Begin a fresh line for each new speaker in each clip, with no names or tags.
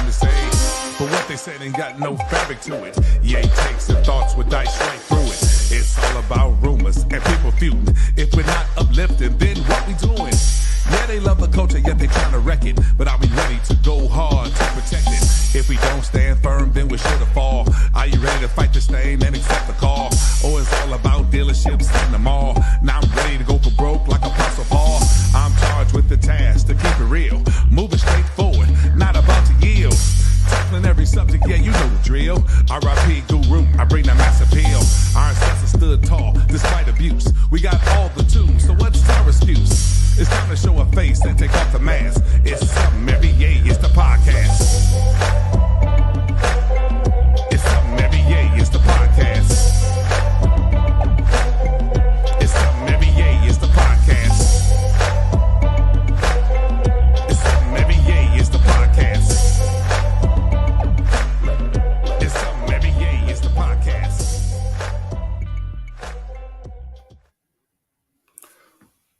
to say, but what they said ain't got no fabric to it. Yay takes and thoughts with dice right through it. It's all about rumors and people feuding. If we're not uplifting, then what we doing? Yeah, they love the culture, yet they trying to wreck it. But are we ready to go hard to protect it? If we don't stand firm, then we're sure to fall. Are you ready to fight the stain and accept the call? Or it's all about dealerships and the mall? Now I'm ready to go for broke like Apostle Paul. I'm charged with the task to keep it real. Moving straight forward, not about to yield. Tackling every subject, yeah, you know the drill. R.I.P. Guru, I bring that mass appeal. Our ancestors stood tall despite abuse. We got all the tools, so what's our excuse? It's time to show a face and take off the mask. It's something every yay, it's the podcast. It's something every yay, it's the podcast. It's something every yay, it's the podcast. It's something every yay, it's the podcast. It's something every yay, it's the podcast.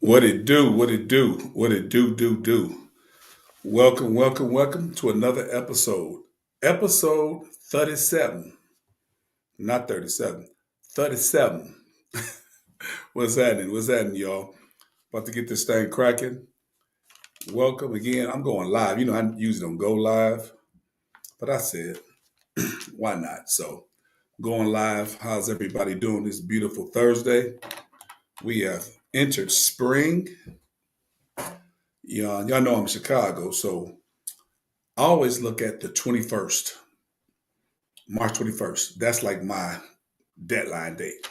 What it do, what it do, what it do. Welcome to another episode. Episode 37. Not 37, 37. What's happening, y'all? About to get this thing cracking. Welcome again. I'm going live. You know, I usually don't go live, but I said, why not? So, going live. How's everybody doing this beautiful Thursday? We have entered spring. Y'all know I'm in Chicago, so I always look at the 21st, March 21st. That's like my deadline date.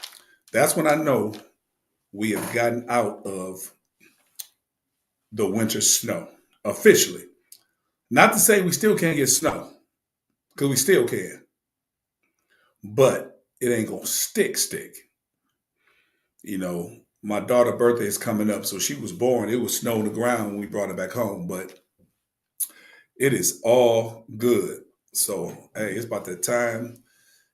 That's when I know we have gotten out of the winter snow, officially. Not to say we still can't get snow, because we still can. But it ain't going to stick. You know, my daughter's birthday is coming up, so she was born. It was snow on the ground when we brought her back home, but it is all good. So, hey, it's about that time.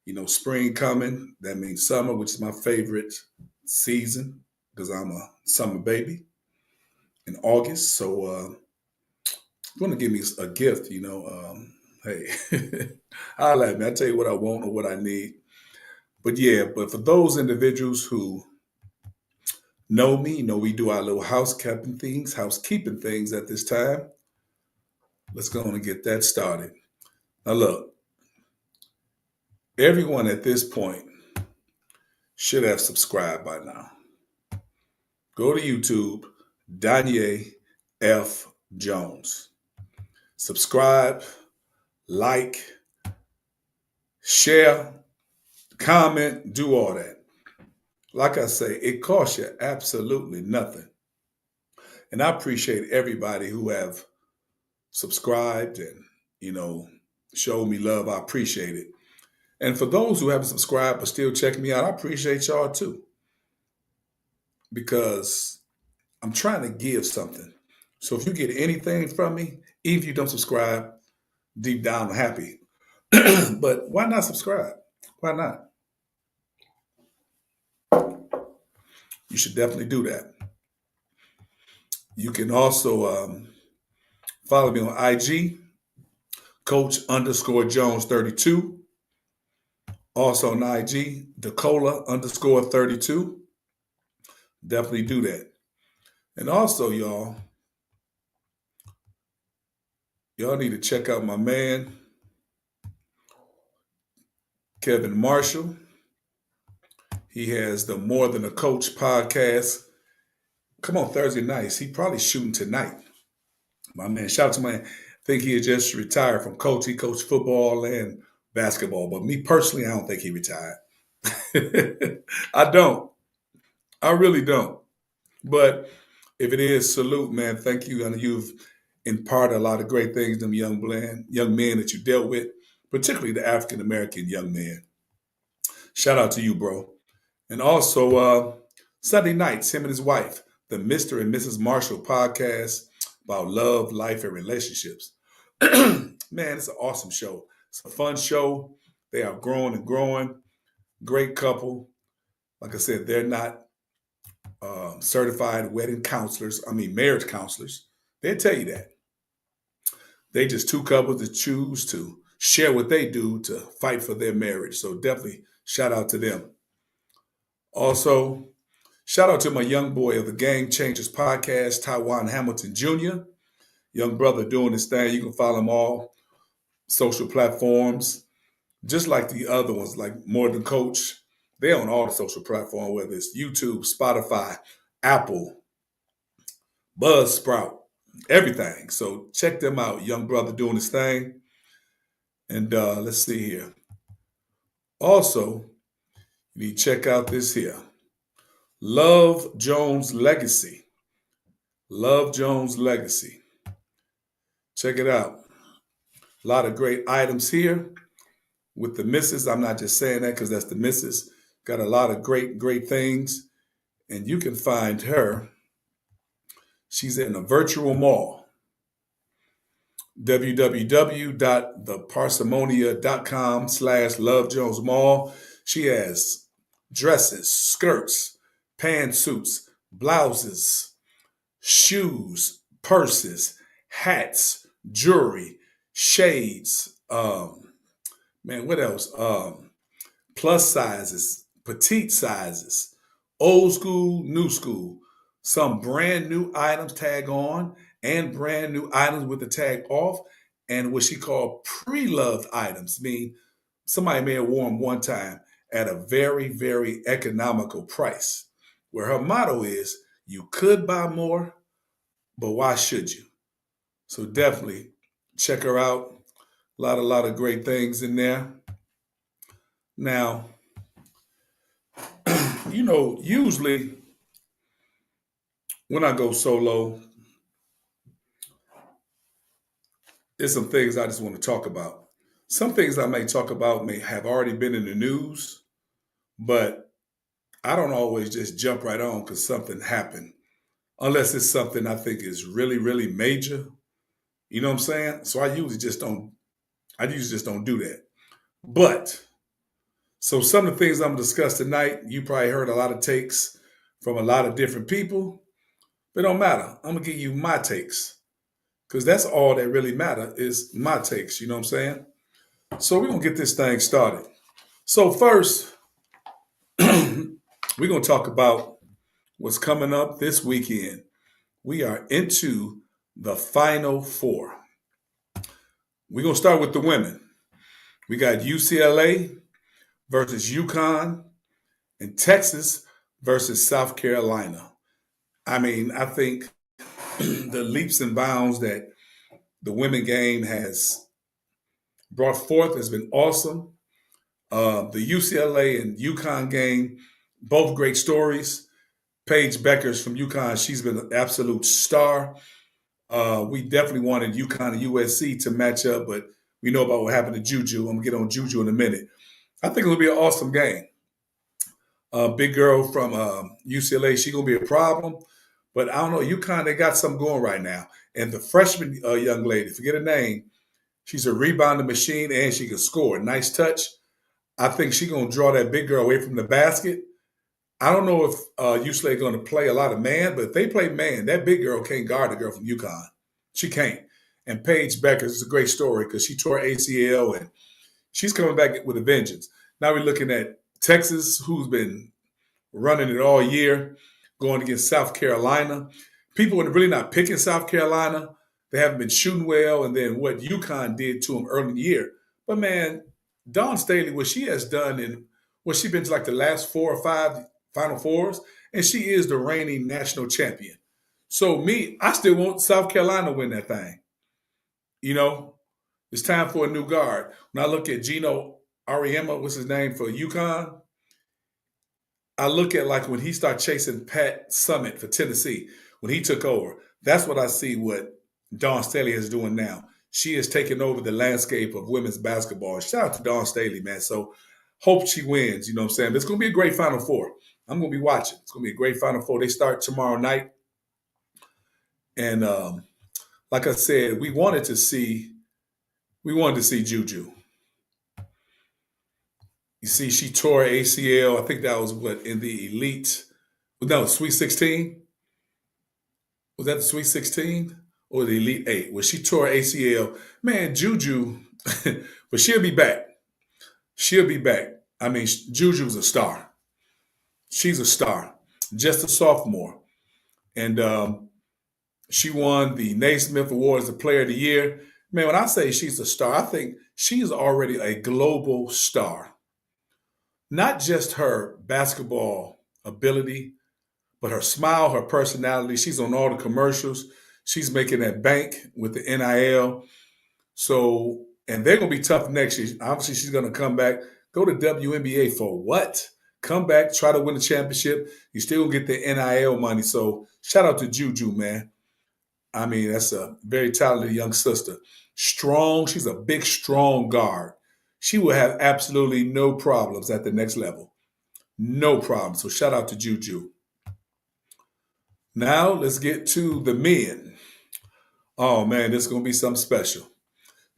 You know, spring coming. That means summer, which is my favorite season because I'm a summer baby in August. So, going to give me a gift, you know. Hey, I'll let me. I tell you what I want or what I need. But yeah, but for those individuals who know me, you know, we do our little housekeeping things at this time. Let's go on and get that started. Now, look, everyone at this point should have subscribed by now. Go to YouTube, Danye F. Jones. Subscribe, like, share, comment, do all that. Like I say, it costs you absolutely nothing. And I appreciate everybody who have subscribed and, you know, showed me love. I appreciate it. And for those who haven't subscribed but still checking me out, I appreciate y'all too. Because I'm trying to give something. So if you get anything from me, even if you don't subscribe, deep down I'm happy. But why not subscribe? Why not? You should definitely do that. You can also follow me on IG, Coach_Jones32. Also on IG, Dacola_32. Definitely do that. And also, y'all need to check out my man, Kevin Marshall. He has the More Than a Coach podcast. Come on, Thursday nights. He probably shooting tonight. My man, shout out to my man. I think he had just retired from coach. He coached football and basketball. But me personally, I don't think he retired. I don't. I really don't. But if it is, salute, man. Thank you. I know you've imparted a lot of great things to them young men that you dealt with, particularly the African-American young men. Shout out to you, bro. And also, Sunday nights, him and his wife, the Mr. and Mrs. Marshall podcast about love, life, and relationships. Man, it's an awesome show. It's a fun show. They are growing and growing. Great couple. Like I said, they're not certified marriage counselors. They'll tell you that. They just two couples that choose to share what they do to fight for their marriage. So definitely shout out to them. Also, shout out to my young boy of the Game Changers podcast, Taiwan Hamilton Jr., young brother doing his thing. You can follow him all social platforms, just like the other ones, like More Than Coach. They're on all the social platforms, whether it's YouTube, Spotify, Apple, Buzzsprout, everything. So check them out, young brother doing his thing. And let's see here. Also, you need to check out this here. Love Jones Legacy. Love Jones Legacy. Check it out. A lot of great items here with the missus. I'm not just saying that because that's the missus. Got a lot of great, great things. And you can find her. She's in a virtual mall. www.theparsimonian.com/lovejonesmall. She has dresses, skirts, pantsuits, blouses, shoes, purses, hats, jewelry, shades. What else? Plus sizes, petite sizes, old school, new school. Some brand new items tag on and brand new items with the tag off, and what she called pre-loved items. I mean, somebody may have worn them one time at a very, very economical price, where her motto is, you could buy more, but why should you? So definitely check her out. A lot of great things in there. Now, usually when I go solo, there's some things I just want to talk about. Some things I may talk about may have already been in the news, but I don't always just jump right on because something happened, unless it's something I think is really, really major. You know what I'm saying? So I usually just don't do that. But so some of the things I'm going to discuss tonight, you probably heard a lot of takes from a lot of different people. But it don't matter. I'm going to give you my takes because that's all that really matters is my takes. You know what I'm saying? So we're going to get this thing started. So first, we're going to talk about what's coming up this weekend. We are into the Final Four. We're going to start with the women. We got UCLA versus UConn and Texas versus South Carolina. I mean, I think the leaps and bounds that the women game has brought forth has been awesome. The UCLA and UConn game, both great stories. Paige Beckers from UConn, she's been an absolute star. We definitely wanted UConn and USC to match up, but we know about what happened to Juju. I'm going to get on Juju in a minute. I think it'll be an awesome game. Big girl from UCLA, she's going to be a problem. But I don't know, UConn, they got something going right now. And the freshman young lady, forget her name, she's a rebounding machine and she can score. Nice touch. I think she's going to draw that big girl away from the basket. I don't know if UCLA is going to play a lot of man, but if they play man, that big girl can't guard the girl from UConn. She can't. And Paige Beckers is a great story because she tore ACL and she's coming back with a vengeance. Now we're looking at Texas, who's been running it all year, going against South Carolina. People are really not picking South Carolina. They haven't been shooting well. And then what UConn did to them early in the year. But, man, Dawn Staley, what she has done in what she's been to like the last 4 or 5 Final Fours, and she is the reigning national champion. So I still want South Carolina to win that thing. You know, it's time for a new guard. When I look at Gino Auriemma, what's his name, for UConn, I look at like when he started chasing Pat Summitt for Tennessee, when he took over, that's what I see what Dawn Staley is doing now. She is taking over the landscape of women's basketball. Shout out to Dawn Staley, man. So hope she wins, you know what I'm saying? But it's going to be a great Final Four. I'm going to be watching. It's going to be a great Final Four. They start tomorrow night. And like I said, we wanted to see Juju. You see, she tore ACL. I think that was in the Elite. No, Sweet 16. Was that the Sweet 16? or the Elite Eight, where she tore ACL. Man, Juju, but she'll be back. She'll be back. I mean, Juju's a star. She's a star. Just a sophomore. And she won the Naismith Award as the Player of the Year. Man, when I say she's a star, I think she's already a global star. Not just her basketball ability, but her smile, her personality. She's on all the commercials. She's making that bank with the NIL. So, and they're going to be tough next year. Obviously, she's going to come back, go to WNBA for what? Come back, try to win a championship. You still going to get the NIL money. So, shout out to Juju, man. I mean, that's a very talented young sister. Strong. She's a big, strong guard. She will have absolutely no problems at the next level. No problem. So, shout out to Juju. Now, let's get to the men. Oh, man, this is going to be something special.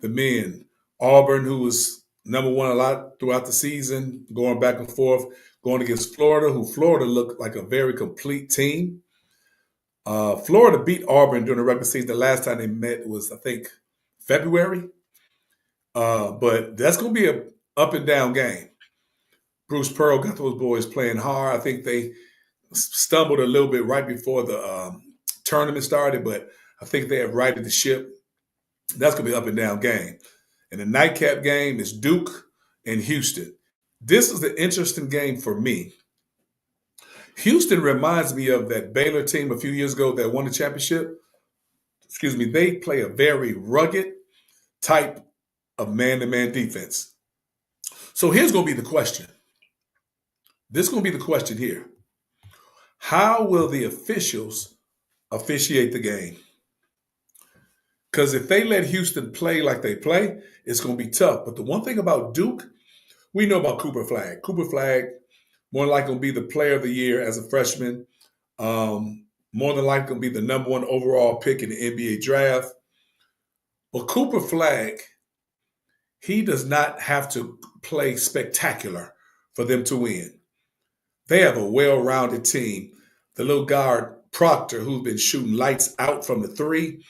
The men. Auburn, who was number one a lot throughout the season, going back and forth, going against Florida, who Florida looked like a very complete team. Florida beat Auburn during the regular season. The last time they met was, I think, February. But that's going to be an up and down game. Bruce Pearl got those boys playing hard. I think they stumbled a little bit right before the tournament started, but I think they have righted the ship. That's going to be an up and down game. And the nightcap game is Duke and Houston. This is the interesting game for me. Houston reminds me of that Baylor team a few years ago that won the championship. Excuse me. They play a very rugged type of man-to-man defense. So here's going to be the question. This is going to be the question here. How will the officials officiate the game? Because if they let Houston play like they play, it's going to be tough. But the one thing about Duke, we know about Cooper Flagg. Cooper Flagg, more than likely going to be the player of the year as a freshman. More than likely going to be the number one overall pick in the NBA draft. But Cooper Flagg, he does not have to play spectacular for them to win. They have a well-rounded team. The little guard, Proctor, who's been shooting lights out from the three.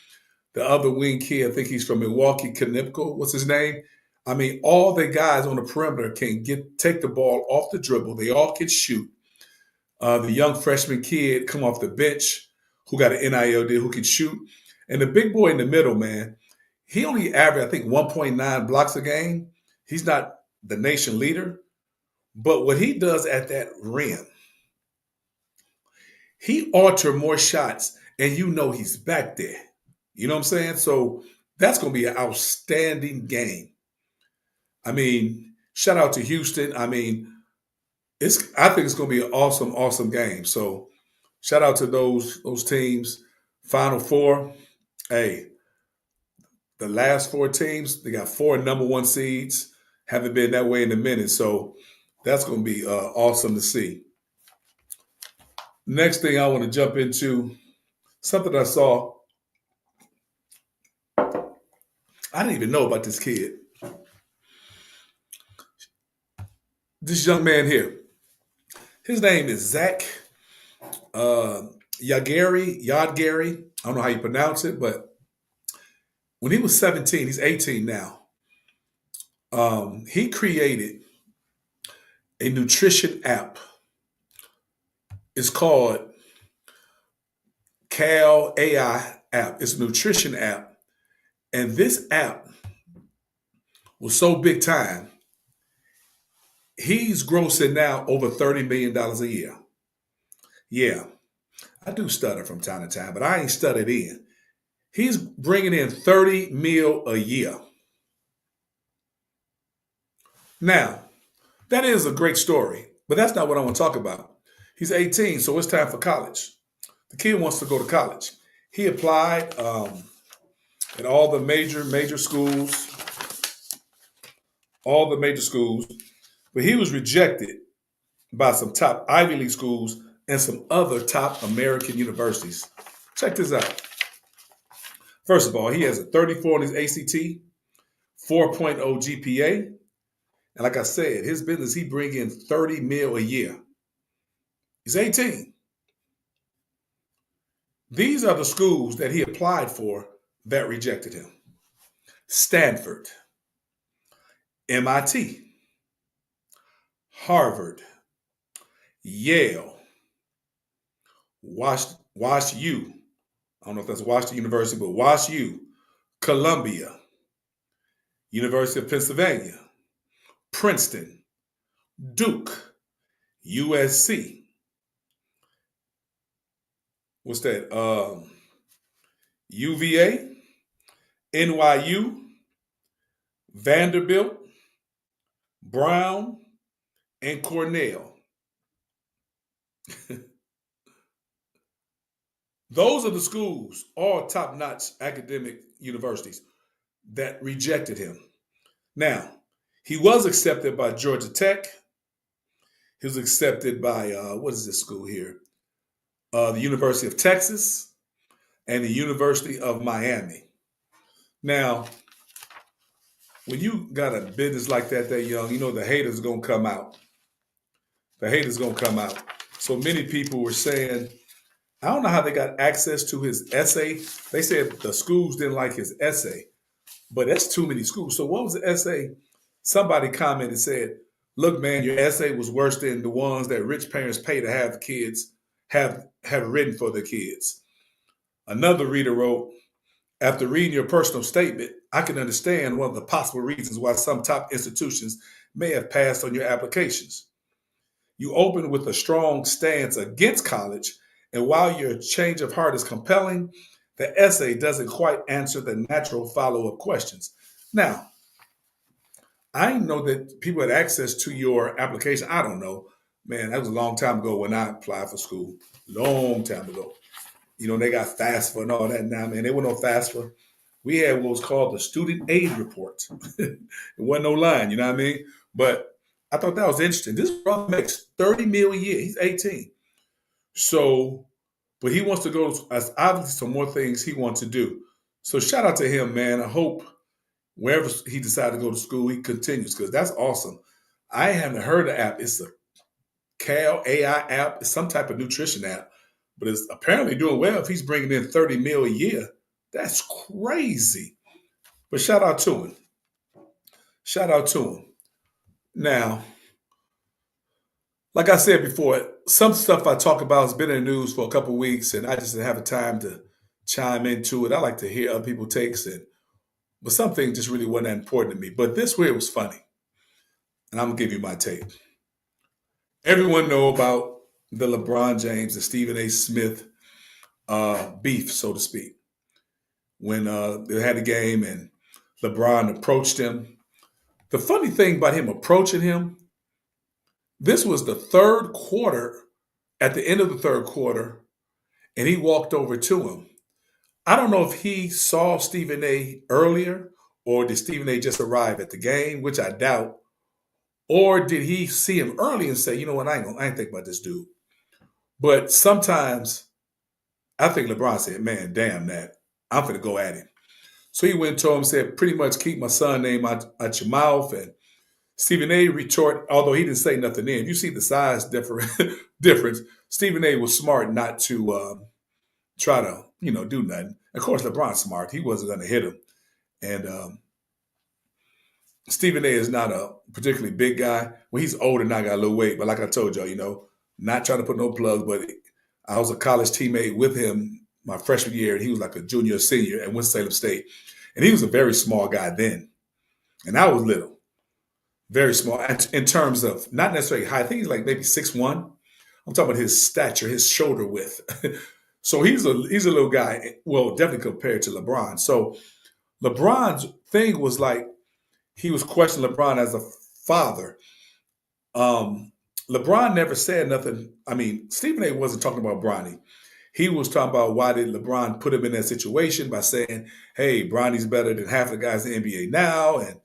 The other wing kid, I think he's from Milwaukee, Knipko, what's his name? I mean, all the guys on the perimeter can take the ball off the dribble. They all can shoot. The young freshman kid come off the bench who got an NIL deal who can shoot. And the big boy in the middle, man, he only averaged, I think, 1.9 blocks a game. He's not the nation leader. But what he does at that rim, he alters more shots, and you know he's back there. You know what I'm saying? So that's going to be an outstanding game. I mean, shout out to Houston. I mean, I think it's going to be an awesome, awesome game. So shout out to those teams. Final four. Hey, the last four teams, they got 4 number one seeds. Haven't been that way in a minute. So that's going to be awesome to see. Next thing I want to jump into, something I saw. I didn't even know about this kid. This young man here. His name is Zach Yadgary. I don't know how you pronounce it, but when he was 17, he's 18 now. He created a nutrition app. It's called Cal AI app. It's a nutrition app. And this app was so big time, he's grossing now over $30 million a year. Yeah, I do stutter from time to time, but I ain't stuttered in. He's bringing in $30 million a year. Now, that is a great story, but that's not what I want to talk about. He's 18, so it's time for college. The kid wants to go to college. He applied at all the major schools, but he was rejected by some top Ivy League schools and some other top American universities. Check this out. First of all, he has a 34 on his ACT, 4.0 GPA. And like I said, his business, he bring in $30 million a year. He's 18. These are the schools that he applied for that rejected him. Stanford, MIT, Harvard, Yale, Wash U. I don't know if that's Washington University, but Wash U, Columbia, University of Pennsylvania, Princeton, Duke, USC. What's that? UVA, NYU, Vanderbilt, Brown, and Cornell. Those are the schools, all top-notch academic universities, that rejected him. Now, he was accepted by Georgia Tech. He was accepted by, what is this school here? The University of Texas and the University of Miami. Now, when you got a business like that young, you know the haters going to come out. The haters going to come out. So many people were saying, I don't know how they got access to his essay. They said the schools didn't like his essay, but that's too many schools. So what was the essay? Somebody commented and said, look, man, your essay was worse than the ones that rich parents pay to have kids have written for their kids. Another reader wrote, after reading your personal statement, I can understand one of the possible reasons why some top institutions may have passed on your applications. You open with a strong stance against college, and while your change of heart is compelling, the essay doesn't quite answer the natural follow-up questions. Now, I didn't know that people had access to your application. I don't know. Man, that was a long time ago when I applied for school. Long time ago. You know, they got FAFSA and all that now, man. They went on FAFSA. We had what was called the student aid report. It wasn't no line, you know what I mean? But I thought that was interesting. This brother makes $30 million a year. He's 18. So, but he wants to go, as obviously some more things he wants to do. So shout out to him, man. I hope wherever he decided to go to school, he continues, because that's awesome. I haven't heard of the app. It's a Cal AI app. It's some type of nutrition app, but it's apparently doing well. If he's bringing in $30 million a year, that's crazy. But shout out to him. Shout out to him. Now, like I said before, some stuff I talk about has been in the news for a couple of weeks, and I just didn't have a time to chime into it. I like to hear other people's takes, but some things just really wasn't that important to me. But this way it was funny, and I'm gonna give you my take. Everyone know about the LeBron James and Stephen A. Smith beef, so to speak. When they had a game and LeBron approached him. The funny thing about him approaching him, this was the third quarter, at the end of the third quarter, and he walked over to him. I don't know if he saw Stephen A. earlier, or did Stephen A. just arrive at the game, which I doubt, or did he see him early and say, you know what, I ain't think about this dude. But sometimes I think LeBron said, man, damn that. I'm going to go at him. So he went to him and said, pretty much keep my son's name out your mouth. And Stephen A. retorted, although he didn't say nothing in. You see the size difference. Stephen A. was smart not to try to, do nothing. Of course, LeBron's smart. He wasn't going to hit him. And Stephen A. is not a particularly big guy. Well, he's older now, got a little weight. But like I told y'all, not trying to put no plugs, but I was a college teammate with him my freshman year, and he was like a junior or senior at Winston-Salem State. And he was a very small guy then. And I was little. Very small in terms of not necessarily height. I think he's like maybe 6'1". I'm talking about his stature, his shoulder width. So he's a little guy, well, definitely compared to LeBron. So LeBron's thing was like, he was questioning LeBron as a father. LeBron never said nothing. I mean, Stephen A. wasn't talking about Bronny. He was talking about why did LeBron put him in that situation by saying, hey, Bronny's better than half the guys in the NBA now, and,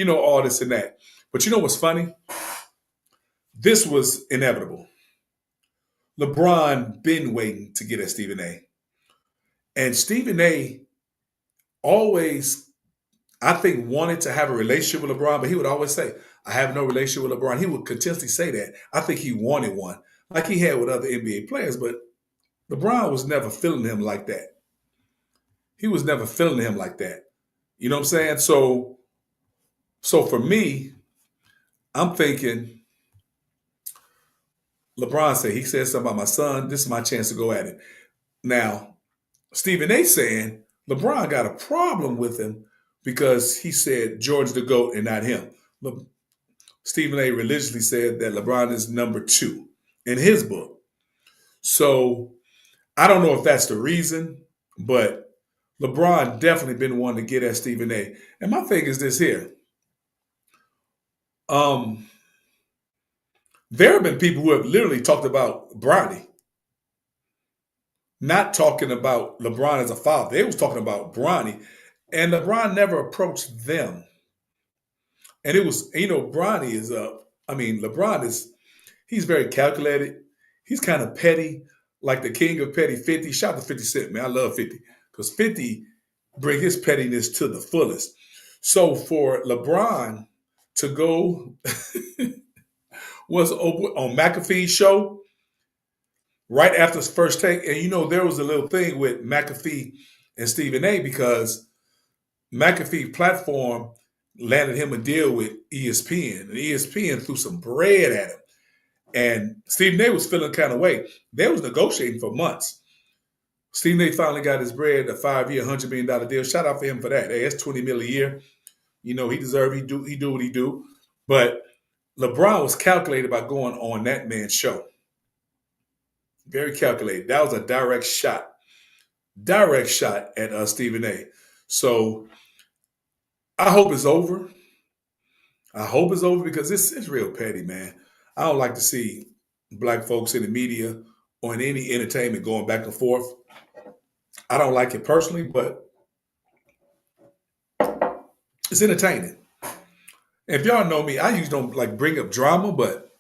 all this and that. But you know what's funny? This was inevitable. LeBron been waiting to get at Stephen A. And Stephen A. always, I think, wanted to have a relationship with LeBron, but he would always say, I have no relationship with LeBron. He would continuously say that. I think he wanted one, like he had with other NBA players, but LeBron was never feeling him like that. he was never feeling him like that. You know what I'm saying? So for me, I'm thinking he said something about my son. This is my chance to go at it. Now, Stephen A. saying LeBron got a problem with him because he said George the GOAT and not him. Stephen A. religiously said that LeBron is number 2 in his book. So I don't know if that's the reason, but LeBron definitely been one to get at Stephen A. And my thing is this here. There have been people who have literally talked about Bronny, not talking about LeBron as a father. They was talking about Bronny, and LeBron never approached them. And it was, Bronny is LeBron he's very calculated. He's kind of petty, like the king of petty 50. Shout out to 50 Cent, man. I love 50 because 50 bring his pettiness to the fullest. So for LeBron to go was on McAfee's show right after his first take, and there was a little thing with McAfee and Stephen A. because McAfee platform landed him a deal with ESPN, and ESPN threw some bread at him. And Stephen A. was feeling kind of way. They was negotiating for months. Stephen A. finally got his bread, a 5-year, $100 million deal. Shout out for him for that. Hey, that's $20 million a year. He deserved. He do what he do. But LeBron was calculated by going on that man's show. Very calculated. That was a direct shot at Stephen A. So I hope it's over. Because it's real petty, man. I don't like to see black folks in the media or in any entertainment going back and forth. I don't like it personally, but it's entertaining. If y'all know me, I usually don't like bring up drama, but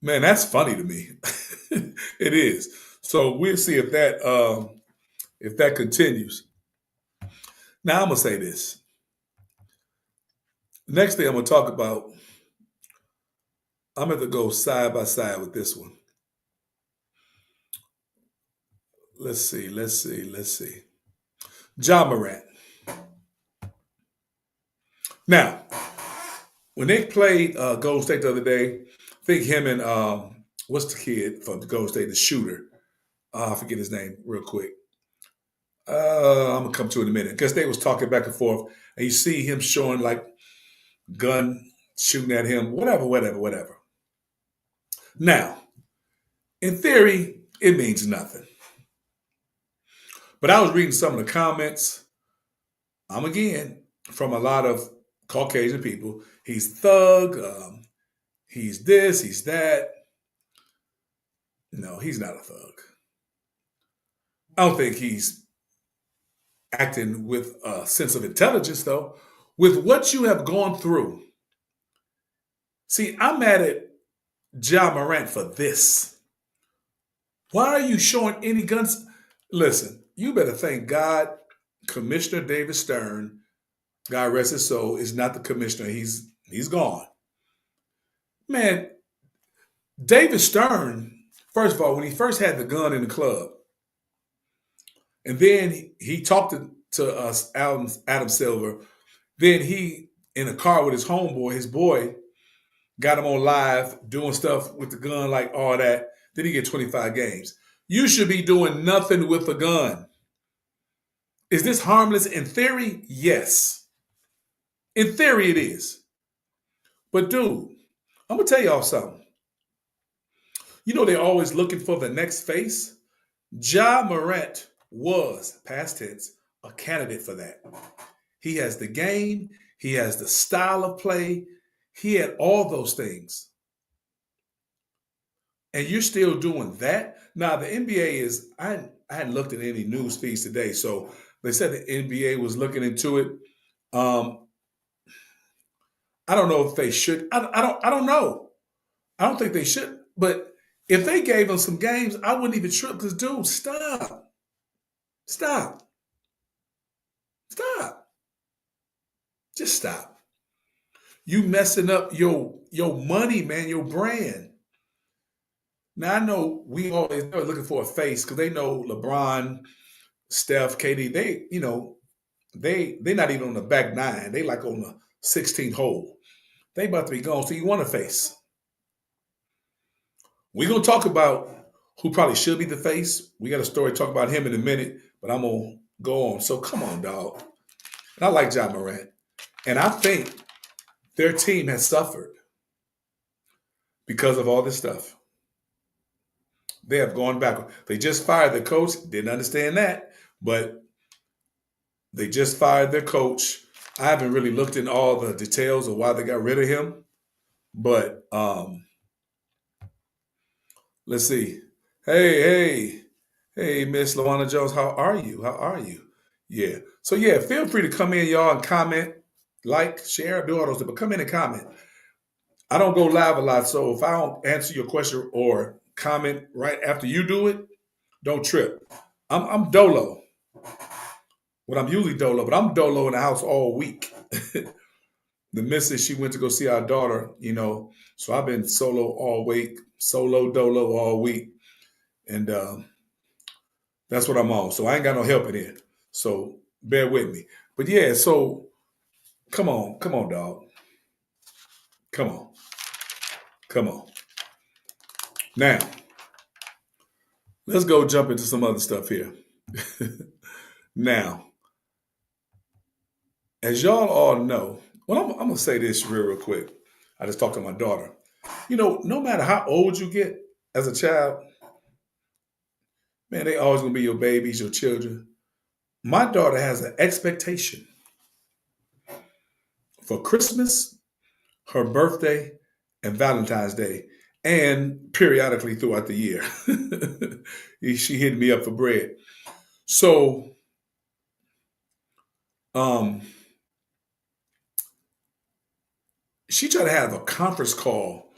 man, that's funny to me. It is. So we'll see if that continues. Now I'm gonna say this. Next thing I'm gonna talk about, I'm going to go side by side with this one. Let's see. Ja Morant. Now, when they played Golden State the other day, I think him and what's the kid from Golden State, the shooter? I forget his name real quick. I'm going to come to it in a minute. Because they was talking back and forth, and you see him showing like gun shooting at him, whatever. Now, in theory, it means nothing. But I was reading some of the comments, again, from a lot of Caucasian people. He's thug, he's this, he's that. No, he's not a thug. I don't think he's acting with a sense of intelligence, though. With what you have gone through. See, I'm mad at Ja Morant for this. Why are you showing any guns? Listen, you better thank God Commissioner David Stern, God rest his soul, is not the commissioner. He's gone. Man, David Stern, first of all, when he first had the gun in the club, and then he talked to us, Adam Silver, then he, in a car with his homeboy, his boy, got him on live doing stuff with the gun, like all that. Then he get 25 games. You should be doing nothing with a gun. Is this harmless? In theory, yes. In theory, it is. But dude, I'm going to tell y'all something. They're always looking for the next face. Ja Morant was, past tense, a candidate for that. He has the game. He has the style of play. He had all those things. And you're still doing that? Now, the NBA is, I hadn't looked at any news feeds today, so they said the NBA was looking into it. I don't know if they should. I don't know. I don't think they should. But if they gave him some games, I wouldn't even trip because, dude, stop. Just stop. You messing up your money, man, your brand. Now, I know we always are looking for a face because they know LeBron Steph, KD, they're not even on the back nine. They like on the 16th hole. They about to be gone. So you want to face. We're going to talk about who probably should be the face. We got a story to talk about him in a minute, but I'm going to go on. So come on, dog. And I like Ja Morant. And I think their team has suffered because of all this stuff. They have gone backward. They just fired the coach. Didn't understand that, but they just fired their coach. I haven't really looked in all the details of why they got rid of him, but let's see. Hey, Miss Lawana Jones, how are you? Yeah. So yeah, feel free to come in, y'all, and comment, like, share, do all those things, but come in and comment. I don't go live a lot, so if I don't answer your question or comment right after you do it, don't trip. I'm dolo. Well, I'm usually dolo, but I'm dolo in the house all week. The missus, she went to go see our daughter, so I've been solo all week, solo dolo all week. And that's what I'm on. So I ain't got no help in here. So bear with me. But yeah, so come on, dog. Come on. Now, let's go jump into some other stuff here. Now, as y'all all know, well, I'm going to say this real quick. I just talked to my daughter. No matter how old you get as a child, man, they always going to be your babies, your children. My daughter has an expectation for Christmas, her birthday, and Valentine's Day, and periodically throughout the year. She hit me up for bread. So, she tried to have a conference call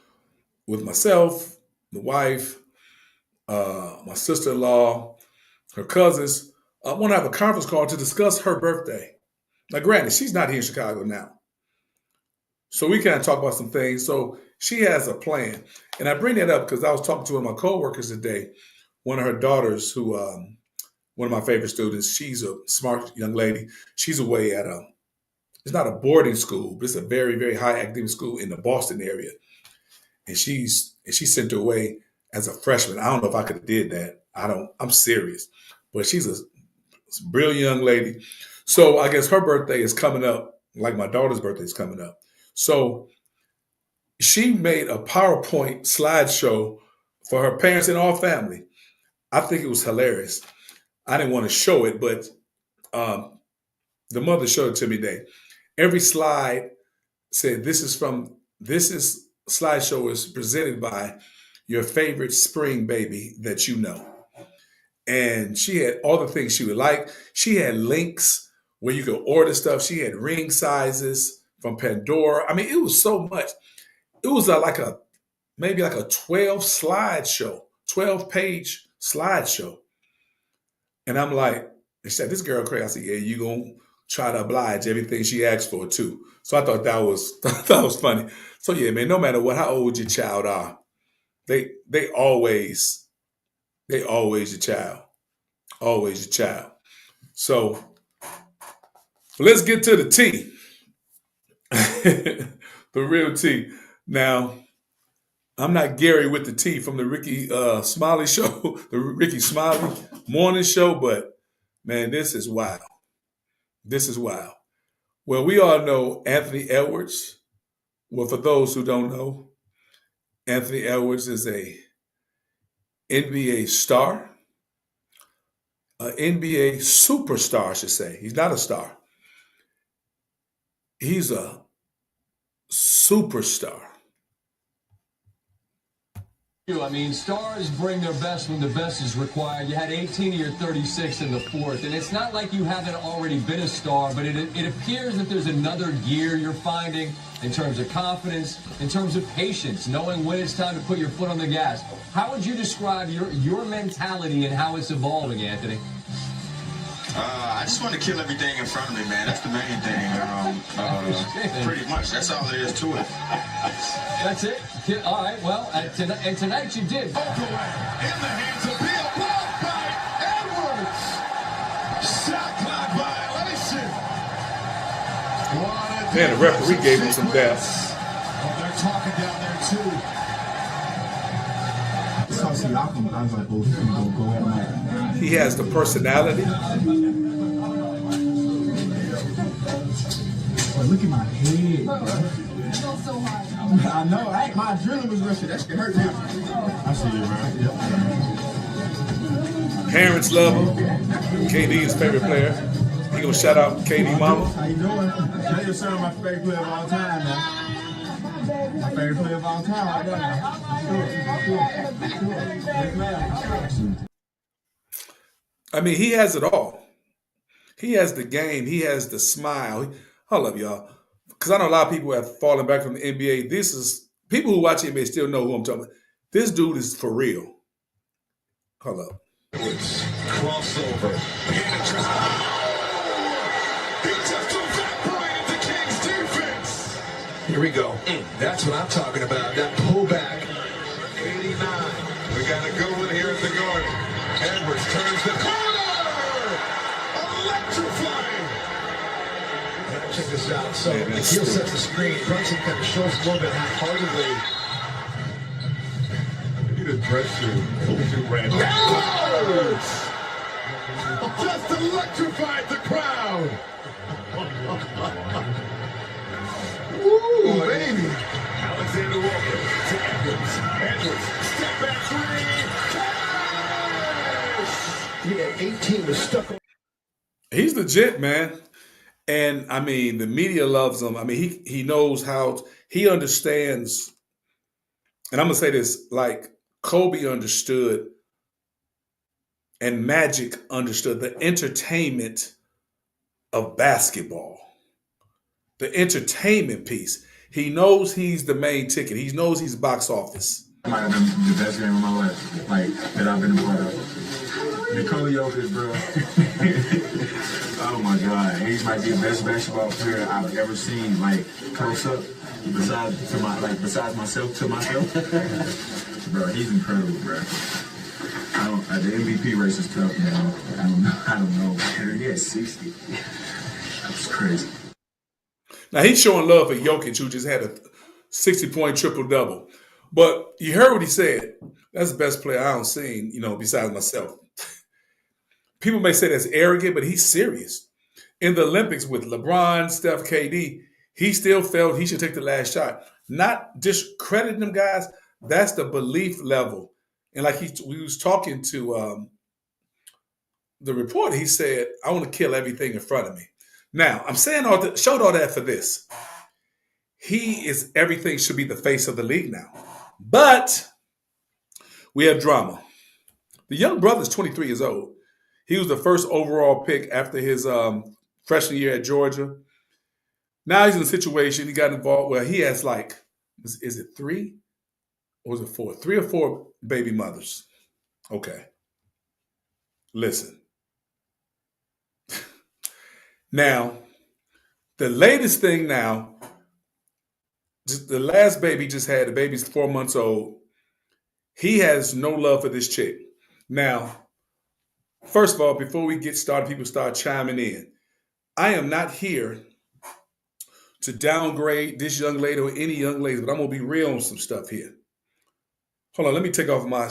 with myself, the wife, my sister-in-law, her cousins. I want to have a conference call to discuss her birthday. Now, granted, she's not here in Chicago now. So we kind of talk about some things. So she has a plan. And I bring that up because I was talking to one of my coworkers today, one of her daughters who, one of my favorite students, she's a smart young lady. She's away at it's not a boarding school, but it's a very, very high academic school in the Boston area. And she sent her away as a freshman. I don't know if I could have did that. I'm serious. But she's a brilliant young lady. So I guess her birthday is coming up, like my daughter's birthday is coming up. So she made a PowerPoint slideshow for her parents and all family. I think it was hilarious. I didn't want to show it, but the mother showed it to me today. Every slide said, this slideshow is presented by your favorite spring baby that you know. And she had all the things she would like. She had links where you could order stuff. She had ring sizes from Pandora. I mean, it was so much. It was maybe like a 12-page slideshow. And I'm like, she said, this girl crazy. I said, yeah, you going to try to oblige everything she asked for too. So I thought that was funny. So yeah, man, no matter how old your child are, they always your child. Always your child. So let's get to the tea. The real tea. Now, I'm not Gary with the tea from the Ricky Smiley show, the Ricky Smiley morning show, but man, this is wild. Well, we all know Anthony Edwards. Well, for those who don't know, Anthony Edwards is a NBA star, an NBA superstar, I should say. He's not a star. He's a superstar.
I mean, stars bring their best when the best is required. You had 18 of your 36 in the fourth, and it's not like you haven't already been a star, but it appears that there's another gear you're finding in terms of confidence, in terms of patience, knowing when it's time to put your foot on the gas. How would you describe your mentality and how it's evolving, Anthony?
I just want to kill everything in front of me, man. That's the main thing. Pretty much. That's all there is to it.
That's it? All right, well, and tonight you did.
In the hands of Bill, blocked by Edwards.
Man, the referee gave him some depth.
Oh, they're talking down there too. So see, I was like, oh, he's gonna go at Mike.
He has the personality.
But look at my head, bro. I know. My adrenaline was rushing. That shit hurt me. I see you, bro. Yep.
Parents love him. KD is favorite player. He gonna shout out KD mama.
How you doing? Now you're showing my favorite player of all time, man. My favorite player of all time right there.
I mean, he has it all. He has the game. He has the smile. Hold up, y'all. Because I know a lot of people have fallen back from the NBA. This is people who watch NBA still know who I'm talking about. This dude is for real. Hold up.
Crossover. He just evaporated the Kings defense.
Here we go. That's what I'm talking about. That pullback.
89. We got a good one here at the Garden. Edwards turns the corner. Electrifying.
Now check this out. So
Man,
the
that's
heel
stupid.
sets the screen. Brunson kind of shows a little bit half-heartedly.
Need a dress shoe. Edwards just electrified the crowd. Ooh, baby. Alexander Walker to Edwards. Edwards, step back three.
Yeah, 18 was stuck on.
He's legit, man. And I mean, the media loves him. I mean, he knows how, he understands. And I'm going to say this, like Kobe understood and Magic understood the entertainment of basketball, the entertainment piece. He knows he's the main ticket. He knows he's box office.
Might have been the best game of my life, like, that I've been a part of. Nikola Jokic, bro. Oh my God. He might be the best basketball player I've ever seen, like, close up, besides myself, to myself. Bro, he's incredible, bro. The MVP race is tough, man. I don't know. He had 60. That's crazy.
Now, he's showing love for Jokic, who just had a 60-point triple-double. But you heard what he said. That's the best player I've seen, besides myself. People may say that's arrogant, but he's serious. In the Olympics with LeBron, Steph, KD, he still felt he should take the last shot. Not discrediting them guys. That's the belief level. And like we was talking to the reporter, he said, I want to kill everything in front of me. Now, I'm saying showed all that for this. He is everything should be the face of the league now. But we have drama. The young brother is 23 years old. He was the first overall pick after his freshman year at Georgia. Now he's in a situation, he got involved where he has is it 3? Or was it 4? 3 or 4 baby mothers. Okay. Listen. Now, the latest thing now, the last baby just had, the baby's 4 months old. He has no love for this chick. Now, first of all, before we get started, people start chiming in. I am not here to downgrade this young lady or any young ladies, but I'm going to be real on some stuff here. Hold on, let me take off my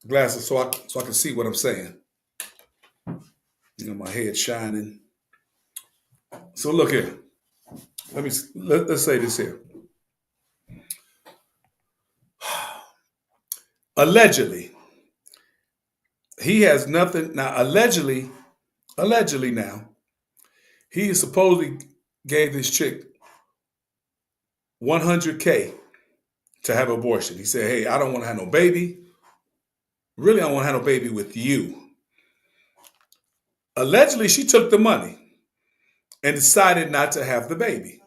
glasses so I can see what I'm saying. My head shining. So look here. Let's say this here. Allegedly, he has nothing. Now, allegedly now, he supposedly gave this chick $100K to have an abortion. He said, hey, I don't want to have no baby. Really, I don't want to have no baby with you. Allegedly, she took the money and decided not to have the baby.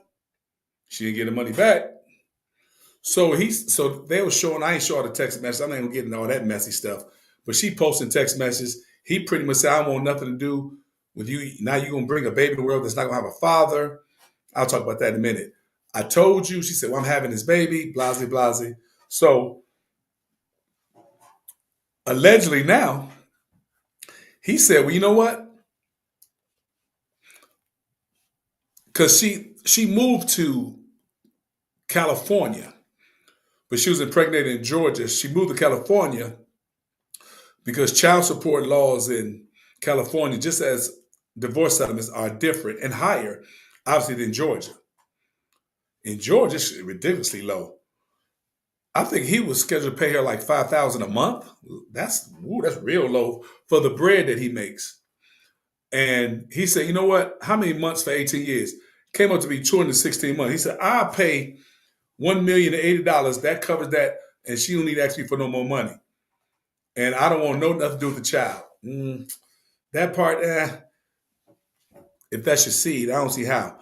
She didn't get the money back. So they were showing, I ain't showing the text message. I'm not even getting all that messy stuff. But she posting text messages. He pretty much said, I don't want nothing to do with you. Now you're going to bring a baby in the world that's not going to have a father. I'll talk about that in a minute. I told you. She said, well, I'm having this baby, blase, blase. So allegedly now, he said, well, you know what? because she moved to California, but she was impregnated in Georgia. She moved to California because child support laws in California, just as divorce settlements, are different and higher, obviously, than Georgia. In Georgia, it's ridiculously low. I think he was scheduled to pay her like $5,000 a month. That's real low for the bread that he makes. And he said, you know what? How many months for 18 years? Came up to be 216 months. He said, I'll pay $1,080,000. That covers that, and she don't need to ask me for no more money. And I don't want nothing to do with the child. That part, if that's your seed, I don't see how.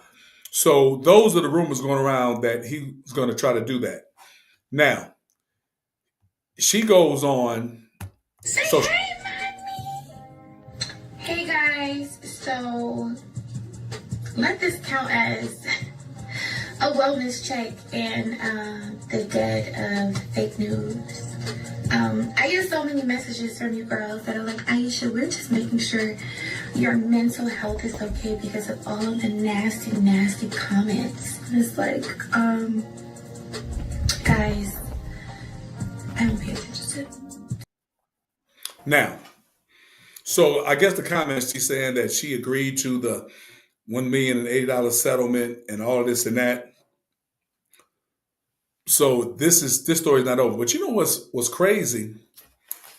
So those are the rumors going around that he's going to try to do that. Now, she goes on.
Hey guys, so let this count as a wellness check in the dead of fake news. I get so many messages from you girls that are like, Aisha, we're just making sure your mental health is okay because of all of the nasty, nasty comments. And it's like, guys, I don't pay attention to.
Now, so I guess the comments, she's saying that she agreed to the $1,080,000 settlement and all of this and that. So this story is not over. But you know what's crazy?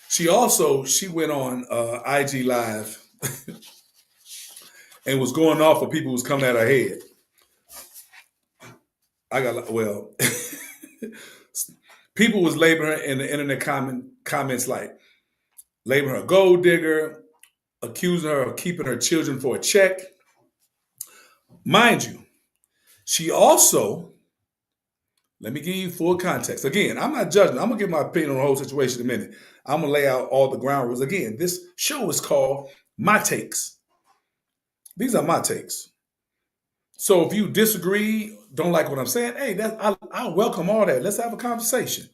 She went on IG Live and was going off for people who was coming at her head. People was labeling her in the internet comments like labeling her a gold digger, accusing her of keeping her children for a check. Mind you, she also, let me give you full context. Again, I'm not judging. I'm going to give my opinion on the whole situation in a minute. I'm going to lay out all the ground rules. Again, this show is called My Takes. These are my takes. So if you disagree, don't like what I'm saying, hey, I welcome all that. Let's have a conversation.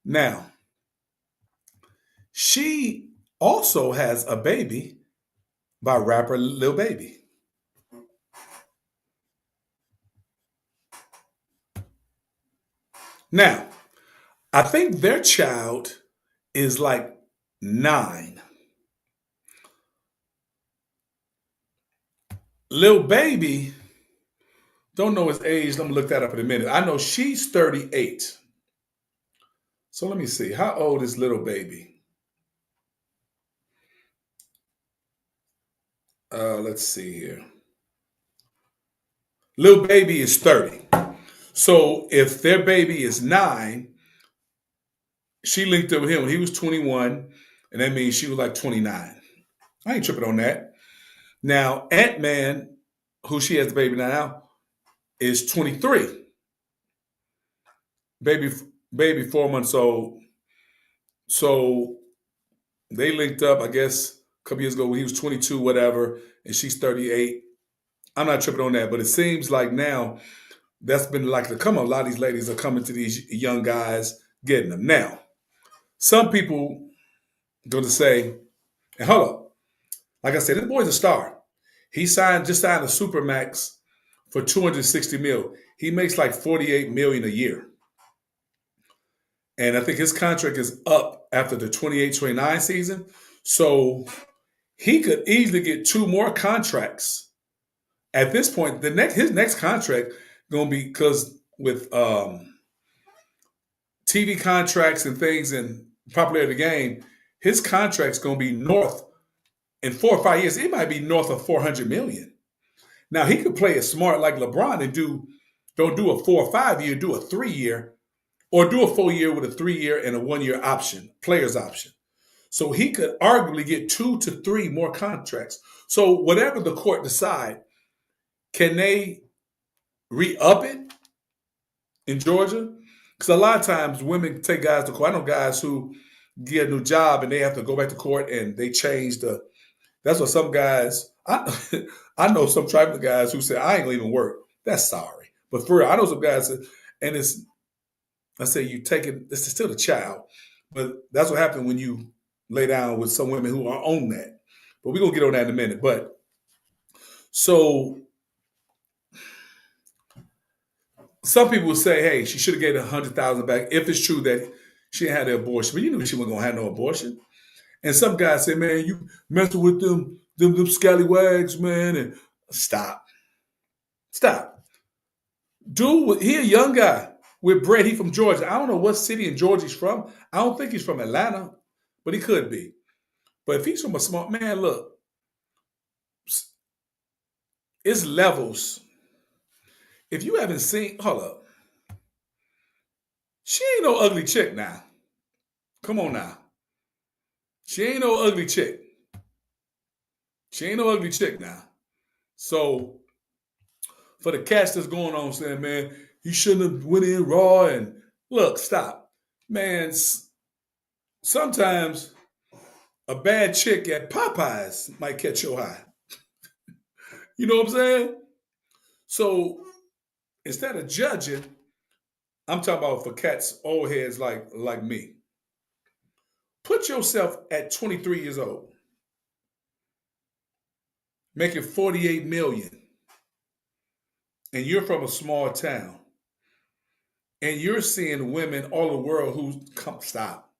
Now, she also has a baby by rapper Lil Baby. Now, I think their child is like 9. Lil Baby, don't know his age. Let me look that up in a minute. I know she's 38. So let me see. How old is Lil Baby? Let's see here. Lil Baby is 30. So if their baby is 9, she linked up with him when he was 21, and that means she was like 29. I ain't tripping on that. Now, Ant-Man, who she has the baby now, is 23. Baby 4 months old. So they linked up, I guess, a couple years ago when he was 22, whatever, and she's 38. I'm not tripping on that, but it seems like now that's been like the come up. A lot of these ladies are coming to these young guys, getting them. Now, some people going to say, and hold up, like I said, this boy's a star. He just signed a Supermax for $260 million. He makes like $48 million a year. And I think his contract is up after the 28-29 season. So he could easily get 2 more contracts. At this point, his next contract going to be, because with TV contracts and things and popularity of the game, his contract's going to be north in 4 or 5 years. It might be north of $400 million. Now he could play it smart like LeBron and don't do a 4 or 5 year, do a 3 year, or do a 4 year with a 3 year and a 1 year option, player's option. So he could arguably get 2 to 3 more contracts. So whatever the court decide, can they re-up it in Georgia? Because a lot of times women take guys to court. I know guys who get a new job and they have to go back to court and they change that's what some guys, I know some tribal guys who say, I ain't gonna even work. That's sorry. But for real, I know some guys, and I say this is still a child, but that's what happens when you lay down with some women who are on that. But we're gonna get on that in a minute. But so some people would say, hey, she should have gave $100,000 back if it's true that she had the abortion. But you knew she wasn't gonna have no abortion. And some guys say, man, you messing with them scallywags, man, and stop. Stop. Dude, he a young guy with bread. He from Georgia. I don't know what city in Georgia he's from. I don't think he's from Atlanta, but he could be. But if he's from a small man, look, it's levels. If you haven't seen, hold up. She ain't no ugly chick now. Come on now. She ain't no ugly chick. She ain't no ugly chick now. So for the cats that's going on saying, man, he shouldn't have went in raw and look, stop. Man, sometimes a bad chick at Popeyes might catch your eye. You know what I'm saying? So instead of judging, I'm talking about for cats, old heads like me. Put yourself at 23 years old, making 48 million, and you're from a small town, and you're seeing women all over the world who come, stop.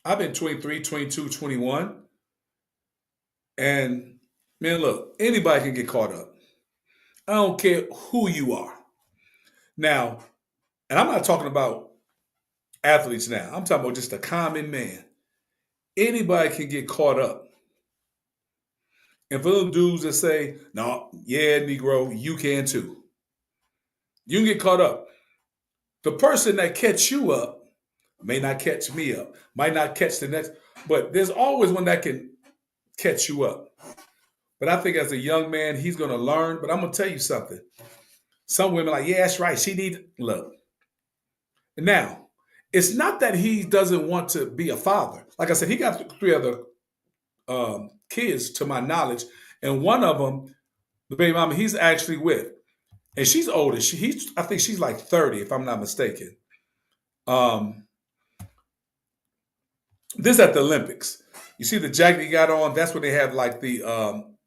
I've been 23, 22, 21, and man, look, anybody can get caught up. I don't care who you are. Now, and I'm not talking about athletes now. I'm talking about just a common man. Anybody can get caught up. And for them dudes that say, no, yeah, Negro, you can too. You can get caught up. The person that catch you up may not catch me up, might not catch the next, but there's always one that can catch you up. But I think as a young man, he's going to learn. But I'm going to tell you something. Some women are like, yeah, that's right. She needs, look. Now, it's not that he doesn't want to be a father. Like I said, he got 3 other kids to my knowledge. And one of them, the baby mama, he's actually with. And she's older. I think she's like 30, if I'm not mistaken. This at the Olympics. You see the jacket he got on? That's when they have like the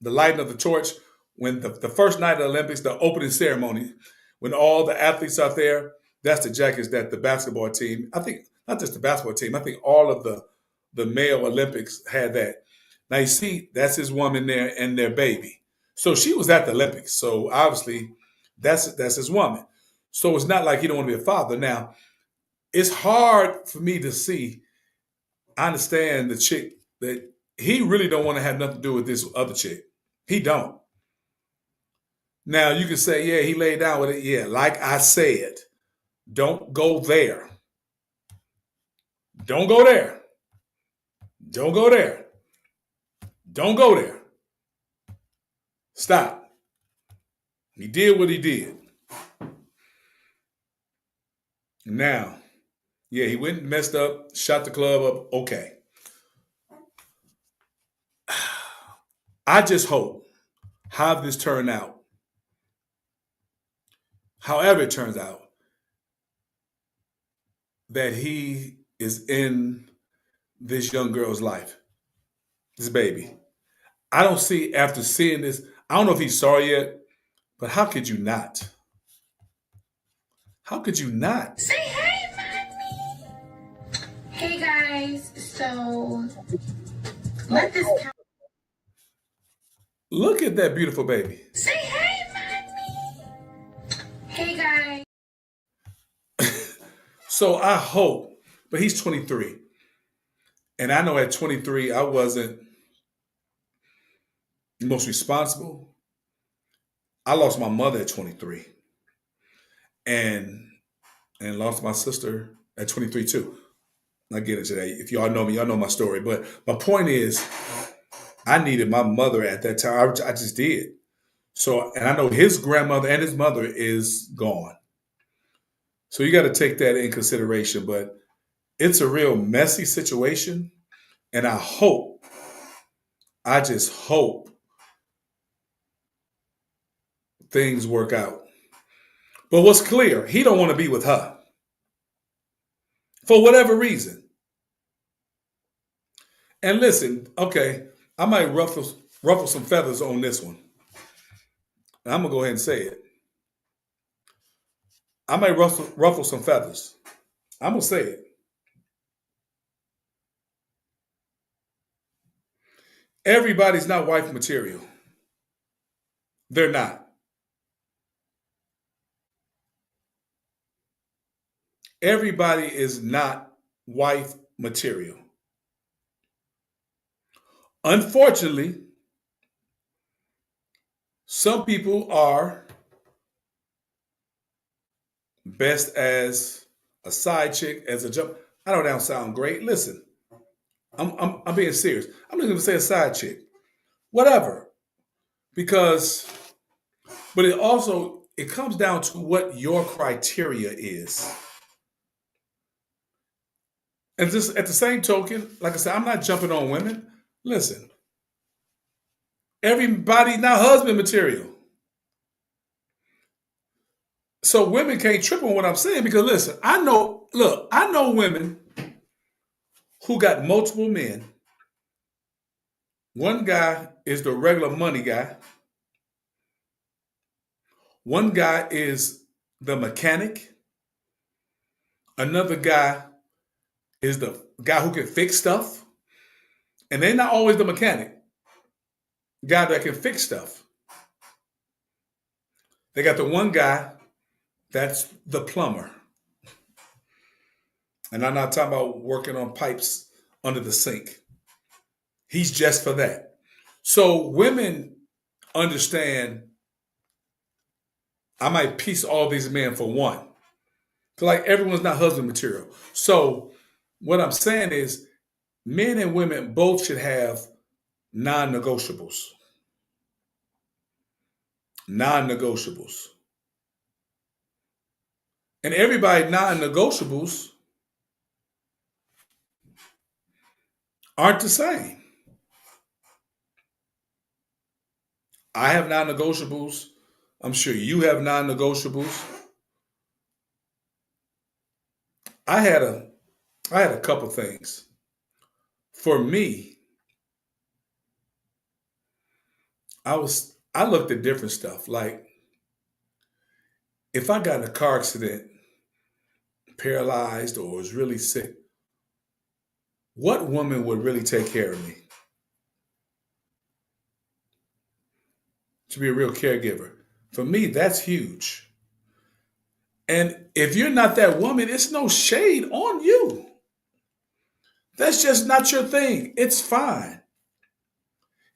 lighting of the torch. When the first night of the Olympics, the opening ceremony, when all the athletes are there, that's the jackets that the basketball team, I think, not just the basketball team, I think all of the male Olympics had that. Now you see, that's his woman there and their baby. So she was at the Olympics. So obviously, that's his woman. So it's not like he don't want to be a father. Now, it's hard for me to see. I understand the chick that he really don't want to have nothing to do with this other chick. He don't. Now you can say, yeah, he laid down with it. Yeah, like I said, don't go there. Don't go there. Don't go there. Don't go there. Stop. He did what he did. Now, yeah, he went and messed up, shot the club up. Okay. I just hope, however this turned out, however it turns out, that he is in this young girl's life, this baby. I don't see, after seeing this, I don't know if he's sorry yet, but how could you not? How could you not?
Say hey, mommy. Hey guys, so let this count.
Look at that beautiful baby.
Say hey, mommy. Hey guys.
So I hope, but he's 23. And I know at 23, I wasn't the most responsible. I lost my mother at 23 and lost my sister at 23 too. I'll get into that. If y'all know me, y'all know my story. But my point is, I needed my mother at that time. I just did. So, and I know his grandmother and his mother is gone. So you got to take that in consideration. But it's a real messy situation. And I just hope things work out. But what's clear, he don't want to be with her. For whatever reason. And listen, okay, I might ruffle some feathers on this one. And I'm going to go ahead and say it. I may ruffle some feathers. I'm going to say it. Everybody's not wife material. They're not. Everybody is not wife material. Unfortunately, some people are best as a side chick, as a jump. I know that don't sound great. Listen, I'm being serious. I'm not going to say a side chick, whatever, because, but it comes down to what your criteria is. And just at the same token, like I said, I'm not jumping on women. Listen, everybody not husband material. So women can't trip on what I'm saying because listen, I know women who got multiple men. One guy is the regular money guy. One guy is the mechanic. Another guy is the guy who can fix stuff. And they're not always the mechanic. Guy that can fix stuff. They got the one guy that's the plumber. And I'm not talking about working on pipes under the sink. He's just for that. So women understand I might piece all these men for one. So like everyone's not husband material. So what I'm saying is men and women both should have non-negotiables. Non-negotiables. And everybody non-negotiables aren't the same. I have non-negotiables. I'm sure you have non-negotiables. I had a couple things. For me, I looked at different stuff. Like if I got in a car accident, paralyzed or was really sick, what woman would really take care of me? To be a real caregiver. For me, that's huge. And if you're not that woman, it's no shade on you. That's just not your thing. It's fine.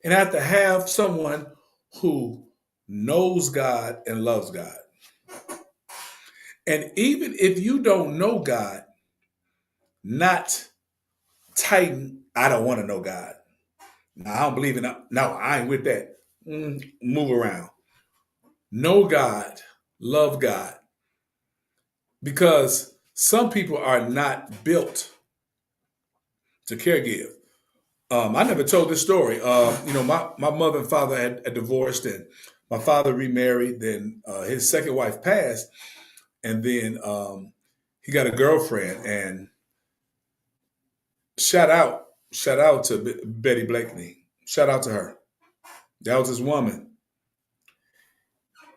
And I have to have someone who knows God and loves God. And even if you don't know God, not tighten, I don't want to know God. No, I don't believe in that. No, I ain't with that. Move around. Know God. Love God. Because some people are not built to caregive. I never told this story. My mother and father had divorced, and my father remarried. Then his second wife passed, and then he got a girlfriend. And shout out to Betty Blakeney. Shout out to her. That was his woman.